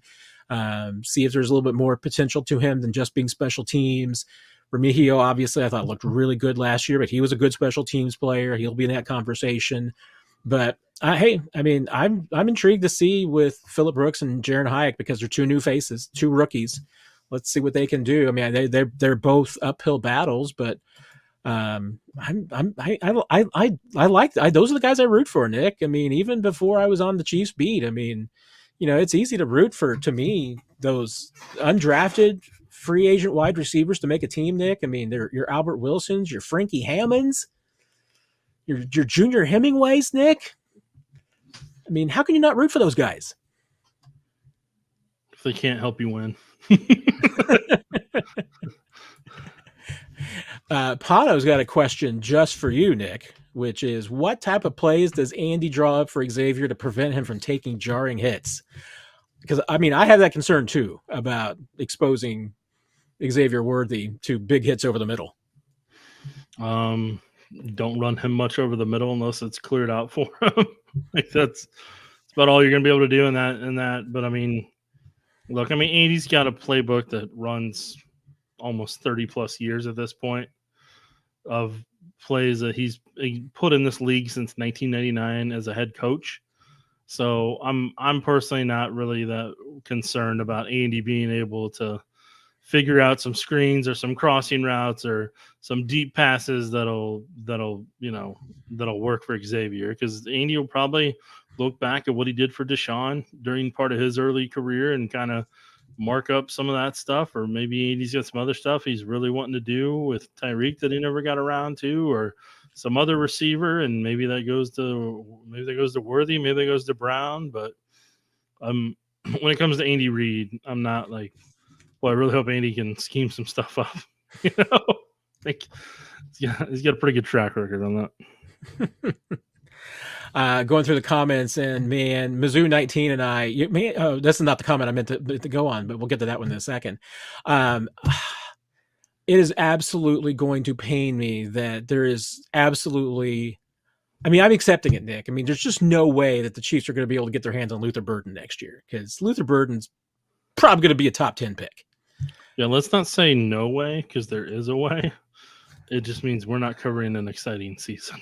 See if there's a little bit more potential to him than just being special teams. Remigio, obviously, I thought looked really good last year, but he was a good special teams player. He'll be in that conversation. But hey, I mean, I'm intrigued to see with Phillip Brooks and Jaron Hyatt, because they're 2 new faces, 2 rookies. Let's see what they can do. I mean, they're both uphill battles, but I like those are the guys I root for, Nick. I mean, even before I was on the Chiefs beat, I mean, it's easy to root for, to me, those undrafted free agent wide receivers to make a team, Nick. I mean, they're your Albert Wilsons, your Frankie Hammonds, your Junior Hemingways, Nick. I mean, how can you not root for those guys? If they can't help you win. Pano's got a question just for you, Nick, which is, what type of plays does Andy draw up for Xavier to prevent him from taking jarring hits? Because, I mean, I have that concern, too, about exposing Xavier Worthy to big hits over the middle. Don't run him much over the middle unless it's cleared out for him. Like that's about all you're going to be able to do in that. But, I mean, look, Andy's got a playbook that runs almost 30-plus years at this point of plays that he put in this league since 1999 as a head coach. So I'm personally not really that concerned about Andy being able to figure out some screens or some crossing routes or some deep passes that'll work for Xavier, because Andy will probably look back at what he did for Deshaun during part of his early career and kind of mark up some of that stuff, or maybe Andy's got some other stuff he's really wanting to do with Tyreek that he never got around to, or some other receiver, and maybe that goes to Worthy, maybe that goes to Brown. But when it comes to Andy Reid, I'm not like, well, I really hope Andy can scheme some stuff up. I think he's got a pretty good track record on that. Going through the comments, and man, Mizzou 19 and I, this is not the comment I meant to go on, but we'll get to that one in a second. It is absolutely going to pain me that there is absolutely, I mean, I'm accepting it, Nick. I mean, there's just no way that the Chiefs are going to be able to get their hands on Luther Burden next year, because Luther Burden's probably going to be a top 10 pick. Yeah, let's not say no way, because there is a way. It just means we're not covering an exciting season.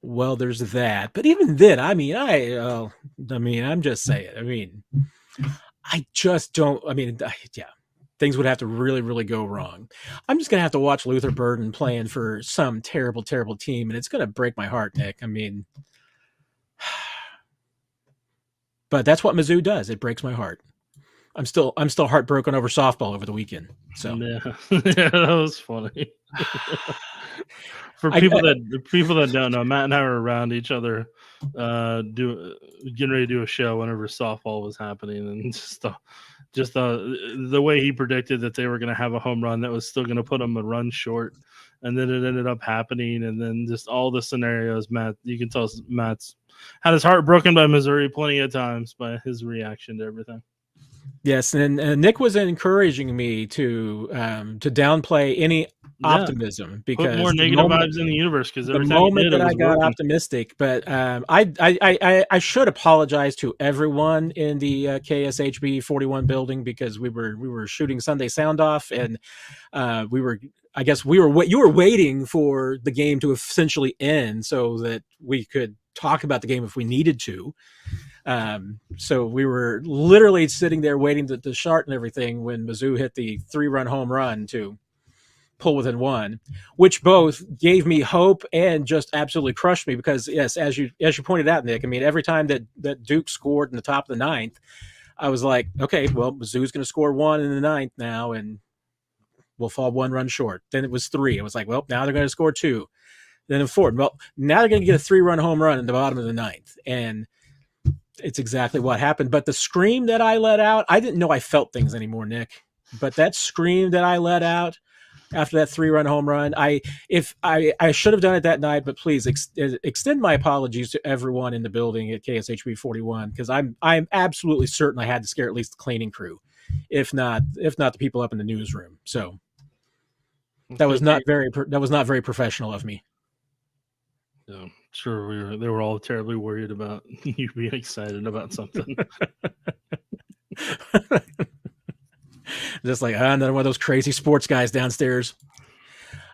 Well, there's that. But even then, I mean, I'm just saying. I mean, I just don't. I mean, yeah, things would have to really, really go wrong. I'm just going to have to watch Luther Burden playing for some terrible, terrible team, and it's going to break my heart, Nick. I mean, but that's what Mizzou does. It breaks my heart. I'm still heartbroken over softball over the weekend. So yeah, that was funny. For people that don't know, Matt and I were around each other, getting ready to do a show whenever softball was happening, and just the way he predicted that they were going to have a home run that was still going to put them a run short, and then it ended up happening, and then just all the scenarios. Matt, you can tell Matt's had his heart broken by Missouri plenty of times by his reaction to everything. Yes, and Nick was encouraging me to downplay any optimism, because put more negative vibes in the universe, because the moment that I got optimistic. But I should apologize to everyone in the KSHB 41 building, because we were shooting Sunday Sound Off, and you were waiting for the game to essentially end so that we could talk about the game if we needed to. So we were literally sitting there waiting to start and everything when Mizzou hit the 3-run home run to pull within one, which both gave me hope and just absolutely crushed me, because yes, as you pointed out, Nick, I mean, every time that Duke scored in the top of the ninth, I was like, okay, well, Mizzou's going to score one in the ninth now, and we'll fall 1 run short. Then it was 3. I was like, well, now they're going to score 2. Then a 4. Well, now they're going to get a 3-run home run in the bottom of the ninth. And it's exactly what happened. But the scream that I let out, I didn't know I felt things anymore, Nick. But that scream that I let out after that 3-run home run, I should have done it that night, but please extend my apologies to everyone in the building at KSHB 41, because I'm absolutely certain I had to scare at least the cleaning crew, if not the people up in the newsroom. So that was not very professional of me. Yeah, sure. They were all terribly worried about you being excited about something. Just like another one of those crazy sports guys downstairs.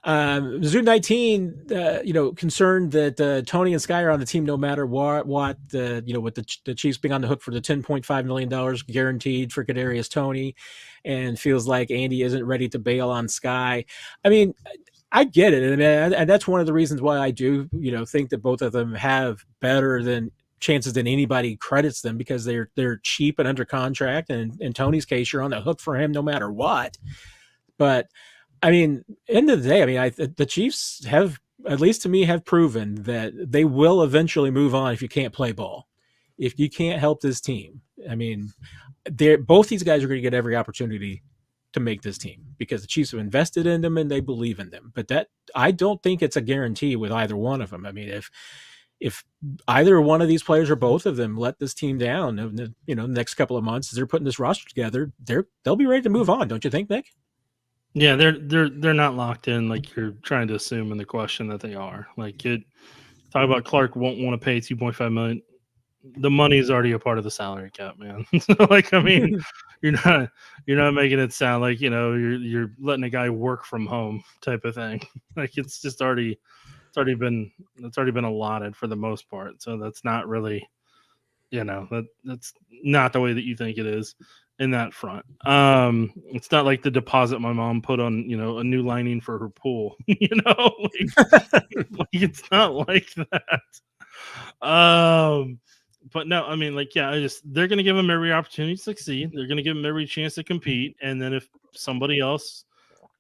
Mizzou 19, concerned that Tony and Sky are on the team no matter what. With the Chiefs being on the hook for the $10.5 million guaranteed for Kadarius Toney, and feels like Andy isn't ready to bail on Sky. I mean, I get it, and that's one of the reasons why I do, think that both of them have better than chances than anybody credits them, because they're cheap and under contract, and in Tony's case, you're on the hook for him no matter what. But I mean, end of the day, I mean, the Chiefs have, at least to me, have proven that they will eventually move on if you can't play ball, if you can't help this team. I mean, both these guys are going to get every opportunity to make this team, because the Chiefs have invested in them and they believe in them. But that, I don't think it's a guarantee with either one of them. I mean, if either one of these players or both of them let this team down, the next couple of months as they're putting this roster together, they'll be ready to move on. Don't you think, Nick? Yeah, they're not locked in like you're trying to assume in the question that they are. Like, talk about Clark won't want to pay $2.5 million. The money is already a part of the salary cap, man. Like, I mean, you're not making it sound like, you're letting a guy work from home type of thing. Like, it's already been allotted for the most part. So that's not really, that's not the way that you think it is. in that front. It's not like the deposit my mom put on, a new lining for her pool, like it's not like that. But no, I mean, like, yeah, they're going to give them every opportunity to succeed. They're going to give them every chance to compete. And then if somebody else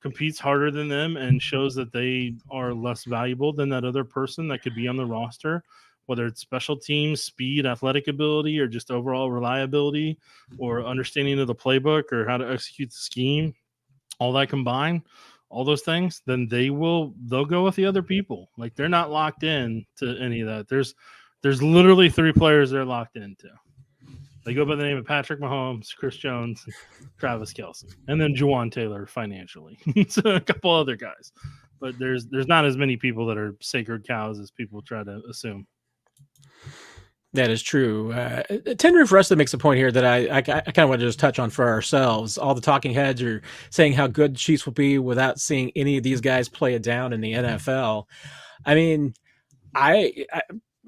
competes harder than them and shows that they are less valuable than that other person that could be on the roster, whether it's special teams, speed, athletic ability, or just overall reliability or understanding of the playbook or how to execute the scheme, all that combined, all those things, then they'll go with the other people. Like, they're not locked in to any of that. There's literally 3 players they're locked into. They go by the name of Patrick Mahomes, Chris Jones, and Travis Kelce, and then Juwan Taylor financially. So a couple other guys. But there's not as many people that are sacred cows as people try to assume. That is true. Tin Roof Wrestling makes a point here that I kind of want to just touch on for ourselves. All the talking heads are saying how good Chiefs will be without seeing any of these guys play it down in the NFL. I mean, I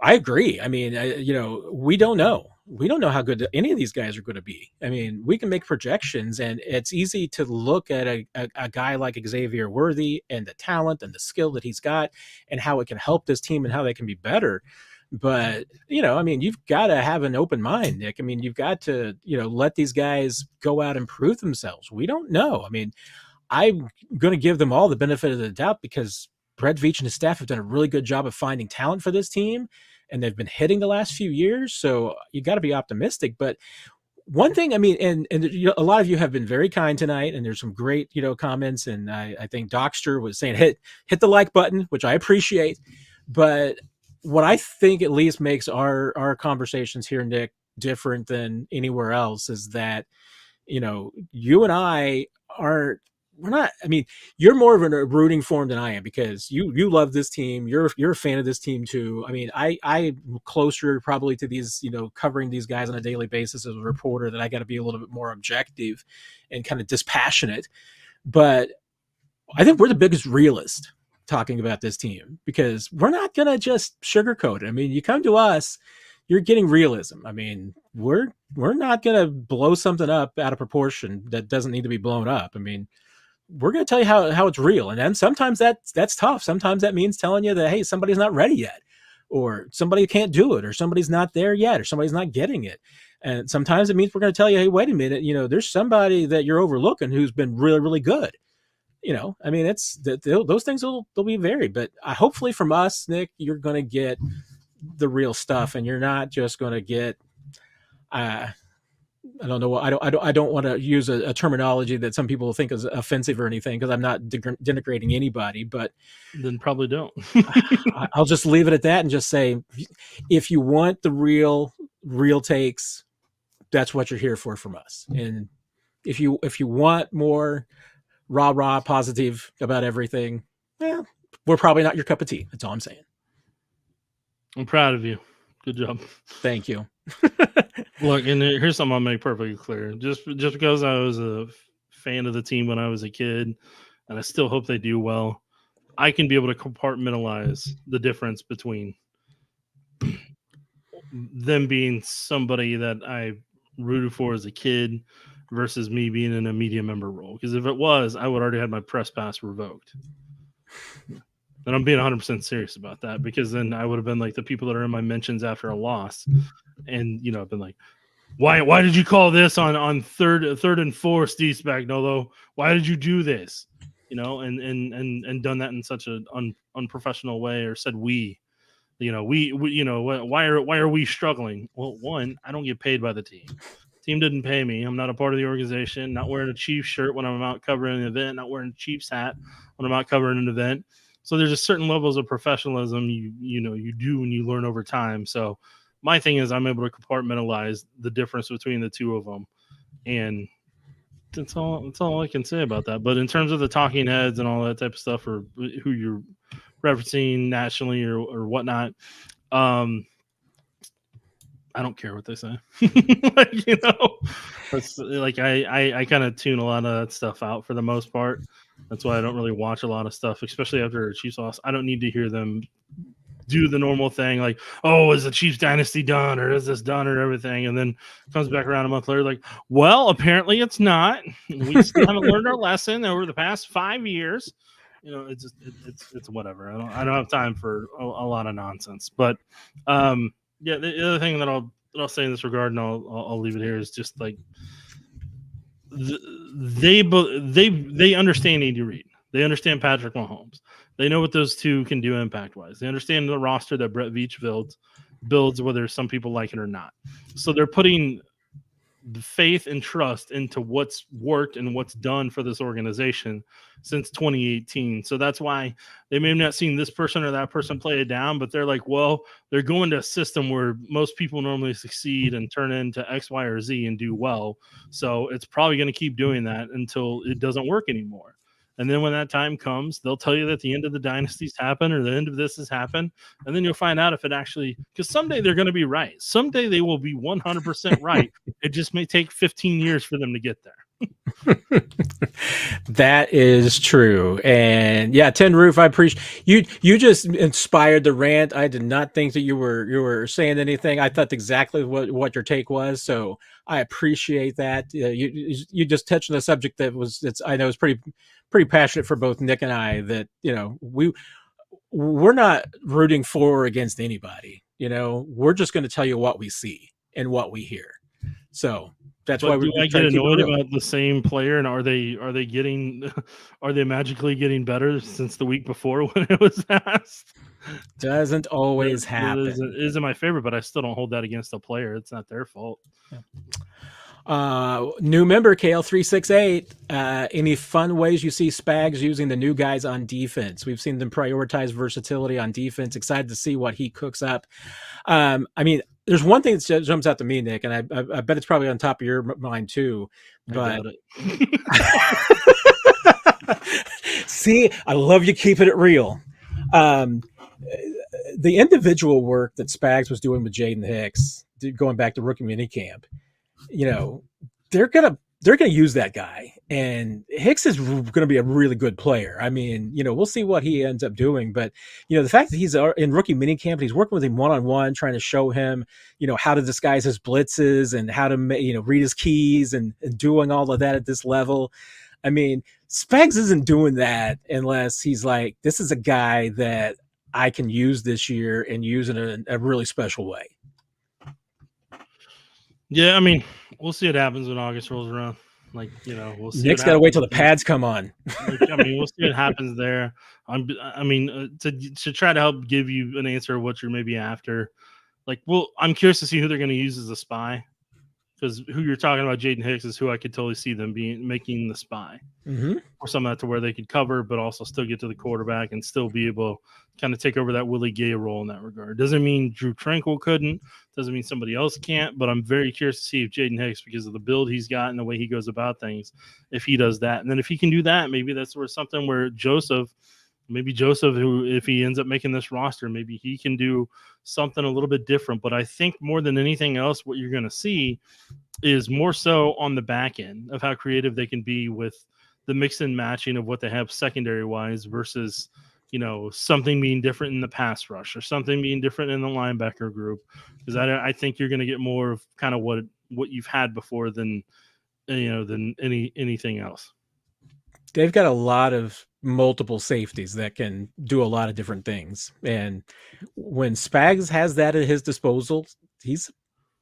agree. I mean, we don't know. We don't know how good any of these guys are going to be. I mean, we can make projections, and it's easy to look at a guy like Xavier Worthy and the talent and the skill that he's got and how it can help this team and how they can be better. But, I mean, you've got to have an open mind, Nick. I mean, you've got to, let these guys go out and prove themselves. We don't know. I mean, I'm going to give them all the benefit of the doubt because Brett Veach and his staff have done a really good job of finding talent for this team, and they've been hitting the last few years. So you got to be optimistic. But one thing, I mean, and a lot of you have been very kind tonight, and there's some great, comments. And I think Dockster was saying, hit the like button, which I appreciate. But what I think at least makes our conversations here, Nick, different than anywhere else is that, you and I we're not, I mean, you're more of a rooting for him than I am because you love this team. You're a fan of this team too. I mean, I'm closer probably to these, covering these guys on a daily basis as a reporter, that I got to be a little bit more objective and kind of dispassionate. But I think we're the biggest realist talking about this team because we're not going to just sugarcoat it. I mean, you come to us, you're getting realism. I mean, we're not going to blow something up out of proportion that doesn't need to be blown up. I mean, we're going to tell you how it's real. And then sometimes that's tough. Sometimes that means telling you that, hey, somebody's not ready yet, or somebody can't do it, or somebody's not there yet, or somebody's not getting it. And sometimes it means we're going to tell you, hey, wait a minute, there's somebody that you're overlooking who's been really, really good. I mean, those things they'll be varied, but hopefully from us, Nick, you're going to get the real stuff, and you're not just going to get, I don't know. I don't want to use a terminology that some people think is offensive or anything, because I'm not denigrating anybody, but then probably don't. I'll just leave it at that and just say, if you want the real takes, that's what you're here for from us. And if you want more rah positive about everything, we're probably not your cup of tea. That's all I'm saying. I'm proud of you. Good job. Thank you. Look, and here's something I'll make perfectly clear. Just because I was a fan of the team when I was a kid, and I still hope they do well, I can be able to compartmentalize the difference between them being somebody that I rooted for as a kid versus me being in a media member role. Because if it was, I would already have my press pass revoked. And I'm being 100% serious about that, because then I would have been like the people that are in my mentions after a loss, and I've been like, why did you call this on third and four, Steve Spagnuolo? Why did you do this? And done that in such an unprofessional way, or said we why are we struggling? Well, one, I don't get paid by the team. Team didn't pay me. I'm not a part of the organization. Not wearing a Chiefs shirt when I'm out covering an event. Not wearing a Chiefs hat when I'm out covering an event. So there's just certain levels of professionalism you do and you learn over time. So my thing is I'm able to compartmentalize the difference between the two of them, and that's all I can say about that. But in terms of the talking heads and all that type of stuff, or who you're referencing nationally or whatnot, I don't care what they say. It's like I kind of tune a lot of that stuff out for the most part. That's why I don't really watch a lot of stuff, especially after a Chiefs loss. I don't need to hear them do the normal thing, like, oh, is the Chiefs dynasty done, or is this done, or everything, and then comes back around a month later, like, well, apparently it's not. We still haven't learned our lesson over the past 5 years. It's just it's whatever. I don't have time for a lot of nonsense. But yeah, the other thing that I'll say in this regard, and I'll leave it here, is just like they understand Andy Reid. They understand Patrick Mahomes. They know what those two can do impact-wise. They understand the roster that Brett Veach builds, whether some people like it or not. So they're putting the faith and trust into what's worked and what's done for this organization since 2018. So that's why they may have not seen this person or that person play it down, but they're like, well, they're going to a system where most people normally succeed and turn into X, Y, or Z and do well. So it's probably going to keep doing that until it doesn't work anymore. And then when that time comes, they'll tell you that the end of the dynasties happen or the end of this has happened. And then you'll find out if it actually, because someday they're going to be right. Someday they will be 100% right. It just may take 15 years for them to get there. That is true. And yeah, Tin Roof, I appreciate you just inspired the rant. I did not think that you were saying anything. I thought exactly what your take was. So I appreciate that. You just touched on a subject that I know is pretty passionate for both Nick and I, that, we're not rooting for or against anybody. We're just going to tell you what we see and what we hear. So that's why we get annoyed about the same player. And are they magically getting better since the week before when it was asked? Doesn't always happen. It isn't my favorite, but I still don't hold that against a player. It's not their fault. New member KL368. Any fun ways you see Spags using the new guys on defense? We've seen them prioritize versatility on defense. Excited to see what he cooks up. There's one thing that jumps out to me, Nick, and I bet it's probably on top of your mind too. But see, I love you keeping it real. The individual work that Spags was doing with Jaden Hicks, going back to rookie minicamp, they're gonna use that guy, and Hicks is gonna be a really good player. We'll see what he ends up doing, but the fact that he's in rookie minicamp and he's working with him one-on-one, trying to show him, how to disguise his blitzes and how to read his keys and doing all of that at this level. Spags isn't doing that unless he's like, this is a guy that I can use this year and use in a really special way. Yeah, we'll see what happens when August rolls around. We'll see. Nick's got to wait till the pads come on. We'll see what happens there. To try to help give you an answer of what you're maybe after. I'm curious to see who they're going to use as a spy, because who you're talking about, Jaden Hicks, is who I could totally see them making the spy, or some of that to where they could cover, but also still get to the quarterback and still be able to kind of take over that Willie Gay role in that regard. Doesn't mean Drew Tranquil couldn't, doesn't mean somebody else can't, but I'm very curious to see if Jaden Hicks, because of the build he's got and the way he goes about things, if he does that. And then if he can do that, maybe that's where something where Joseph, who, if he ends up making this roster, maybe he can do something a little bit different. But I think more than anything else, what you're going to see is more so on the back end of how creative they can be with the mix and matching of what they have secondary wise versus, something being different in the pass rush or something being different in the linebacker group. Because I think you're going to get more of kind of what you've had before than anything else. They've got a lot of multiple safeties that can do a lot of different things. And when Spags has that at his disposal, he's a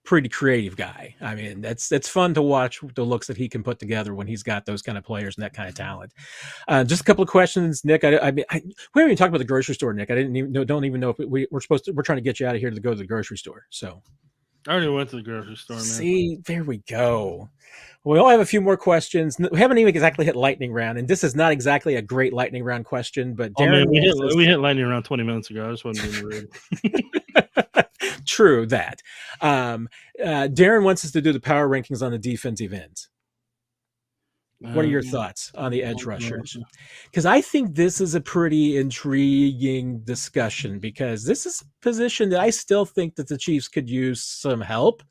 pretty creative guy. That's fun to watch the looks that he can put together when he's got those kind of players and that kind of talent. Just a couple of questions, Nick. We haven't even talked about the grocery store, Nick. Don't even know if we're trying to get you out of here to go to the grocery store. So I already went to the grocery store, man. See, there we go. We all have a few more questions. We haven't even exactly hit lightning round, and this is not exactly a great lightning round question, but Darren, we hit lightning round 20 minutes ago. I just wasn't being rude. True that. Darren wants us to do the power rankings on the defensive ends. What are your thoughts on the edge rushers? Because I think this is a pretty intriguing discussion, because this is a position that I still think that the Chiefs could use some help,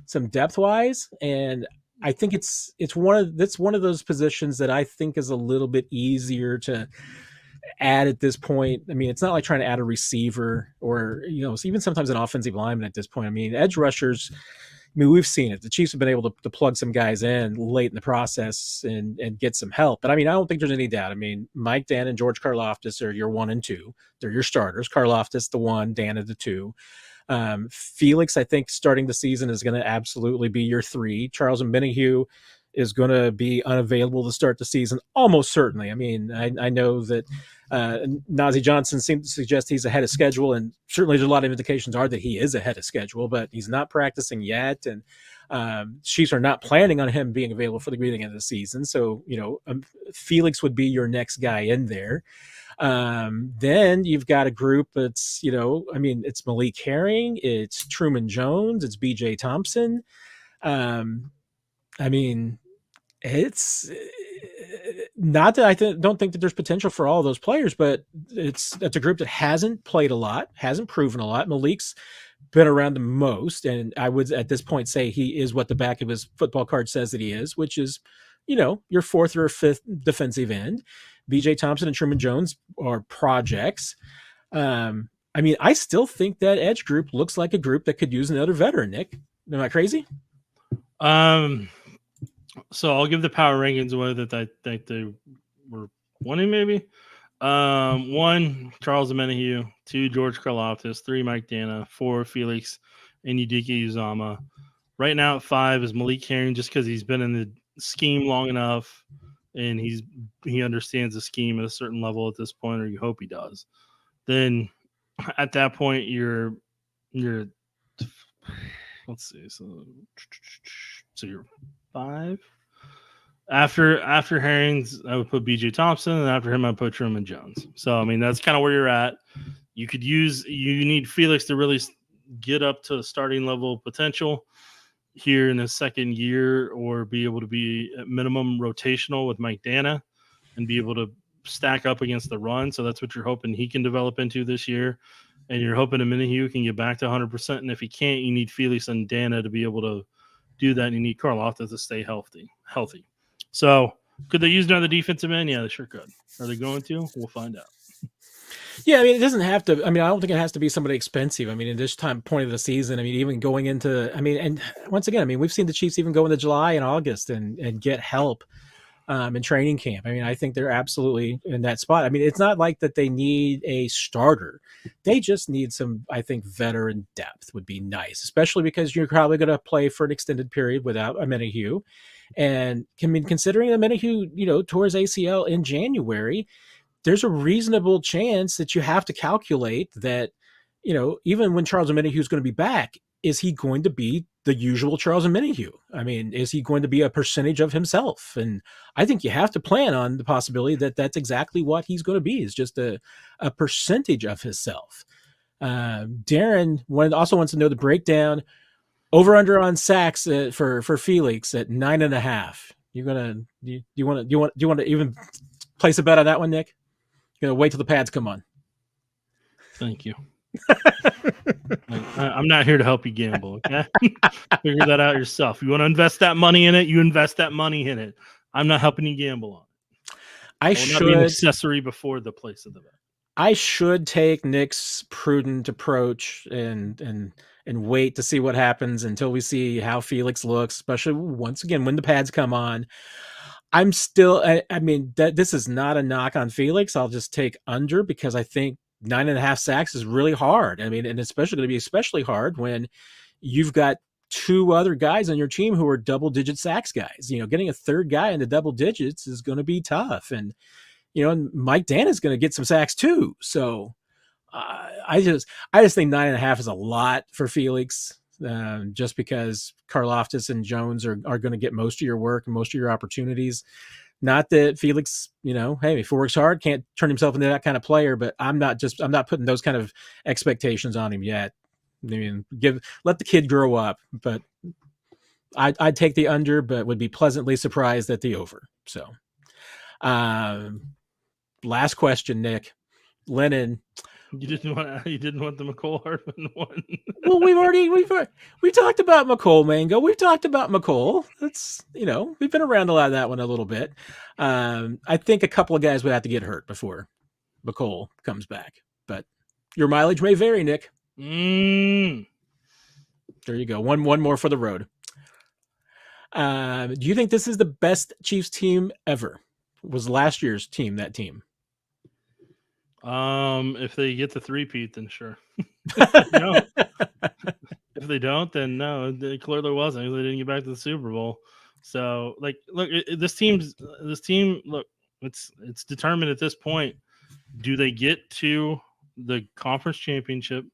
some depth wise, and I think it's one of those positions that I think is a little bit easier to add at this point. I mean, it's not like trying to add a receiver or, even sometimes an offensive lineman at this point. I mean, edge rushers, I mean, we've seen it. The Chiefs have been able to plug some guys in late in the process and get some help. But I mean, I don't think there's any doubt. I mean, Mike Dan and George Karlaftis are your 1 and 2. They're your starters. Karlaftis the 1, Dan the 2. Felix, I think, starting the season is going to absolutely be your 3. Charles Omenihu is going to be unavailable to start the season, almost certainly. I mean, I know that Najee Johnson seemed to suggest he's ahead of schedule, and certainly there's a lot of indications are that he is ahead of schedule, but he's not practicing yet, and Chiefs are not planning on him being available for the beginning of the season. So, Felix would be your next guy in there. Then you've got a group that's, it's Malik Herring, it's Truman Jones, it's BJ Thompson. It's not that I don't think that there's potential for all those players, but that's a group that hasn't played a lot, hasn't proven a lot. Malik's been around the most, and I would at this point say he is what the back of his football card says that he is, which is, your 4th or 5th defensive end. BJ Thompson and Truman Jones are projects. I still think that edge group looks like a group that could use another veteran. Nick, am I crazy? So I'll give the power rankings away that I think they were winning, maybe. 1, Charles Omenihu. 2, George Karlaftis. 3, Mike Dana. 4, Felix and Udike Uzama. Right now at 5 is Malik Herring, just because he's been in the scheme long enough and he understands the scheme at a certain level at this point, or you hope he does. Then at that point, you're let's see, so you're 5. After Herring's, I would put BJ Thompson, and after him, I'd put Truman Jones. So, I mean, that's kind of where you're at. You need Felix to really get up to starting level potential here in his second year, or be able to be at minimum rotational with Mike Dana and be able to stack up against the run. So that's what you're hoping he can develop into this year. And you're hoping Omenihu can get back to 100%. And if he can't, you need Felix and Dana to be able to do that. And you need Karlaftis to stay healthy. So could they use another defensive end? Yeah, they sure could. Are they going to? We'll find out. Yeah, I mean, it doesn't have to. I mean, I don't think it has to be somebody expensive. I mean, at this point of the season, I mean, even going into, and once again, I mean, we've seen the Chiefs even go into July and August and get help in training camp. I mean, I think they're absolutely in that spot. I mean, it's not like that they need a starter. They just need some, I think, veteran depth would be nice, especially because you're probably going to play for an extended period without Omenihu. And considering Omenihu, tore his ACL in January, there's a reasonable chance that you have to calculate that, even when Charles Omenihu is going to be back, is he going to be the usual Charles Omenihu? I mean, is he going to be a percentage of himself? And I think you have to plan on the possibility that that's exactly what he's going to be, is just a percentage of himself. Darren also wants to know the breakdown over under on sacks for Felix at 9.5. Do you want to even place a bet on that one, Nick? You're gonna wait till the pads come on. Thank you. I'm not here to help you gamble. Okay, figure that out yourself. You want to invest that money in it, you invest that money in it. I'm not helping you gamble on it. I should not be an accessory before the place of the bet. I should take Nick's prudent approach and wait to see what happens until we see how Felix looks, especially once again when the pads come on. I'm still, this is not a knock on Felix. I'll just take under because I think 9.5 sacks is really hard. I mean, and especially going to be especially hard when you've got 2 other guys on your team who are double-digit sacks guys. Getting a third guy into double digits is going to be tough. And, and Mike Dan is going to get some sacks too. So I just think 9.5 is a lot for Felix. Just because Karlaftis and Jones are going to get most of your work and most of your opportunities. Not that Felix, hey, if he works hard, can't turn himself into that kind of player, but I'm not putting those kind of expectations on him yet. I mean, let the kid grow up, but I'd take the under, but would be pleasantly surprised at the over. So, last question, Nick. Lennon. You didn't want the McCole Hardman one. Well, we talked about McCole Mango. We've talked about McCole. That's we've been around a lot of that one a little bit. I think a couple of guys would have to get hurt before McColl comes back. But your mileage may vary, Nick. Mm. There you go. One more for the road. Do you think this is the best Chiefs team ever? Was last year's team that team? If they get the three-peat, then sure. No. If they don't, then no, it clearly wasn't. They didn't get back to the Super Bowl. So, like, look, this team, look, it's determined at this point. Do they get to the conference championship?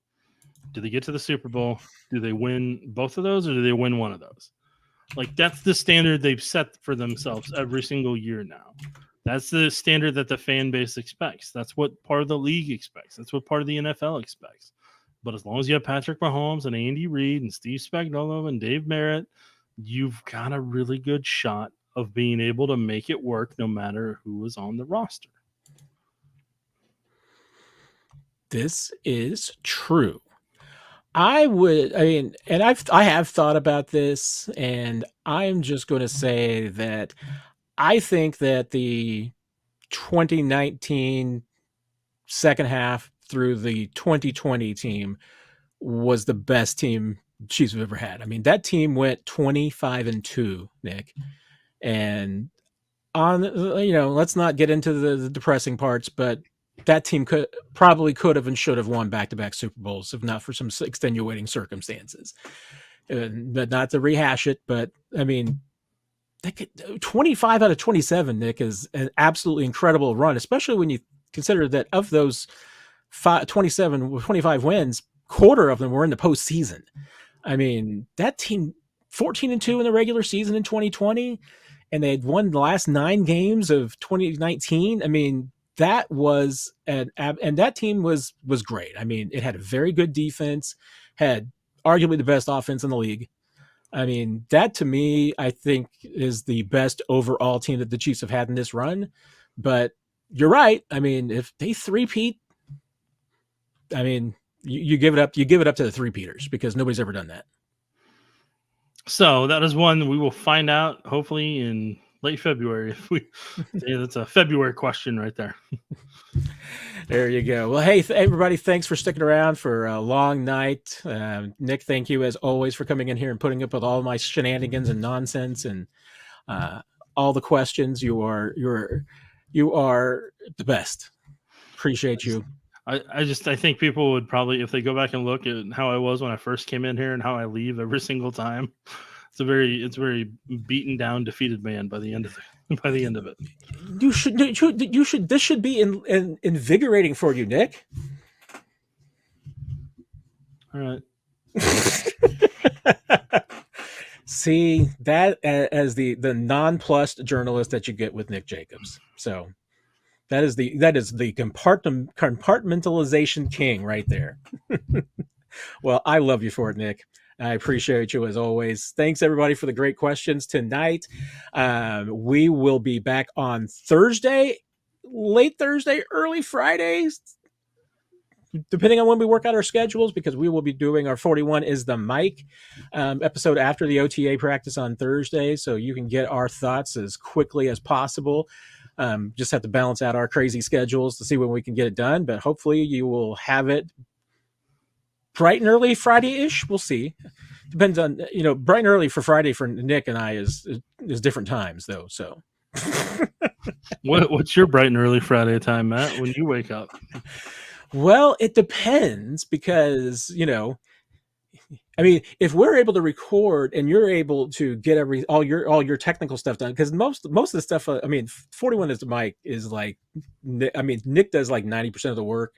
Do they get to the Super Bowl? Do they win both of those, or do they win one of those? Like, that's the standard they've set for themselves every single year now. That's the standard that the fan base expects. That's what part of the league expects. That's what part of the NFL expects. But as long as you have Patrick Mahomes and Andy Reid and Steve Spagnuolo and Dave Merritt, you've got a really good shot of being able to make it work no matter who is on the roster. This is true. I have thought about this, and I'm just going to say that I think that the 2019 second half through the 2020 team was the best team Chiefs have ever had. I mean, that team went 25-2, Nick. And let's not get into the depressing parts, but that team could have and should have won back-to-back Super Bowls if not for some extenuating circumstances. But not to rehash it, but I mean, 25 out of 27, Nick, is an absolutely incredible run, especially when you consider that of those 25 wins, quarter of them were in the postseason. I mean, that team 14-2 in the regular season in 2020, and they had won the last 9 games of 2019. I mean, that was and that team was great. I mean, it had a very good defense, had arguably the best offense in the league. I mean, that to me, I think is the best overall team that the Chiefs have had in this run. But you're right. I mean, if they three-peat, I mean, you give it up to the three-peaters because nobody's ever done that. So that is one we will find out hopefully in late February. That's a February question right there. There you go. Well, hey, everybody, thanks for sticking around for a long night. Nick, thank you as always for coming in here and putting up with all my shenanigans and nonsense and all the questions. You are the best. Appreciate you. I think people would probably, if they go back and look at how I was when I first came in here and how I leave every single time, it's a very beaten down, defeated man by the end of it. You should. This should be invigorating for you, Nick. All right. See that as the nonplussed journalist that you get with Nick Jacobs. So that is the compartmentalization king right there. Well, I love you for it, Nick. I appreciate you as always. Thanks everybody for the great questions tonight. We will be back on Thursday, late Thursday, early Friday, depending on when we work out our schedules, because we will be doing our 41 is the mic episode after the OTA practice on Thursday. So you can get our thoughts as quickly as possible. Just have to balance out our crazy schedules to see when we can get it done. But hopefully you will have it bright and early Friday-ish. We'll see. Depends on, bright and early for Friday for Nick and I is different times though. So what's your bright and early Friday time, Matt, when you wake up? Well, it depends because, I mean, if we're able to record and you're able to get all your technical stuff done, because most of the stuff, 41 is the mic is like, Nick does like 90% of the work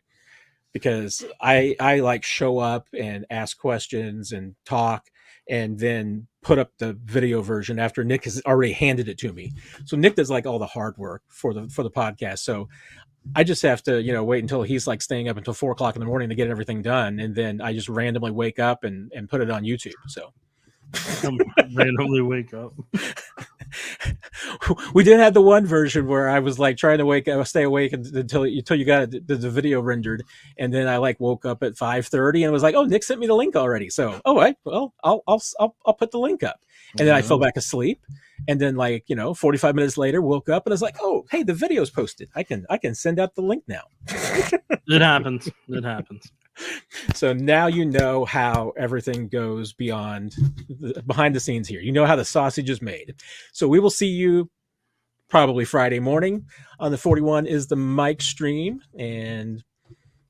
because I like show up and ask questions and talk and then put up the video version after Nick has already handed it to me. So Nick does like all the hard work for the podcast. So I just have to, wait until he's like staying up until 4:00 in the morning to get everything done. And then I just randomly wake up and put it on YouTube. So randomly wake up. we did have the one version where I was like trying to stay awake until you got the video rendered, and then I like woke up at 5:30 and was like, oh, Nick sent me the link already. So I'll put the link up, and then I fell back asleep, and then 45 minutes later woke up and I was like, oh, hey, the video's posted. I can send out the link now. It happens. It happens. So now you know how everything goes behind the scenes here. You know how the sausage is made. So we will see you probably Friday morning on the 41 is the Mike stream, and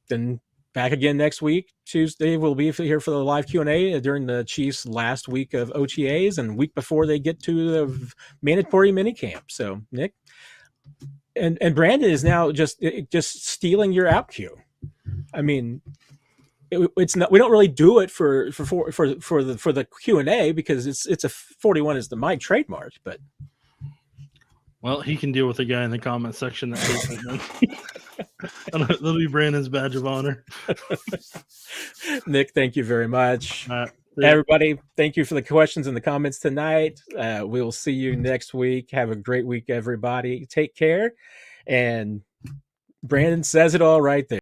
then back again next week. Tuesday we'll be here for the live Q&A during the Chiefs' last week of OTAs and week before they get to the mandatory minicamp. So Nick and Brandon is now just stealing your out cue. I mean, it's not. We don't really do it for the Q&A because it's a 41 is the Mike trademark. But well, he can deal with the guy in the comment section that hates it. That'll be Brandon's badge of honor. Nick, thank you very much. Everybody, thank you for the questions and the comments tonight. We will see you next week. Have a great week, everybody. Take care. And Brandon says it all right there.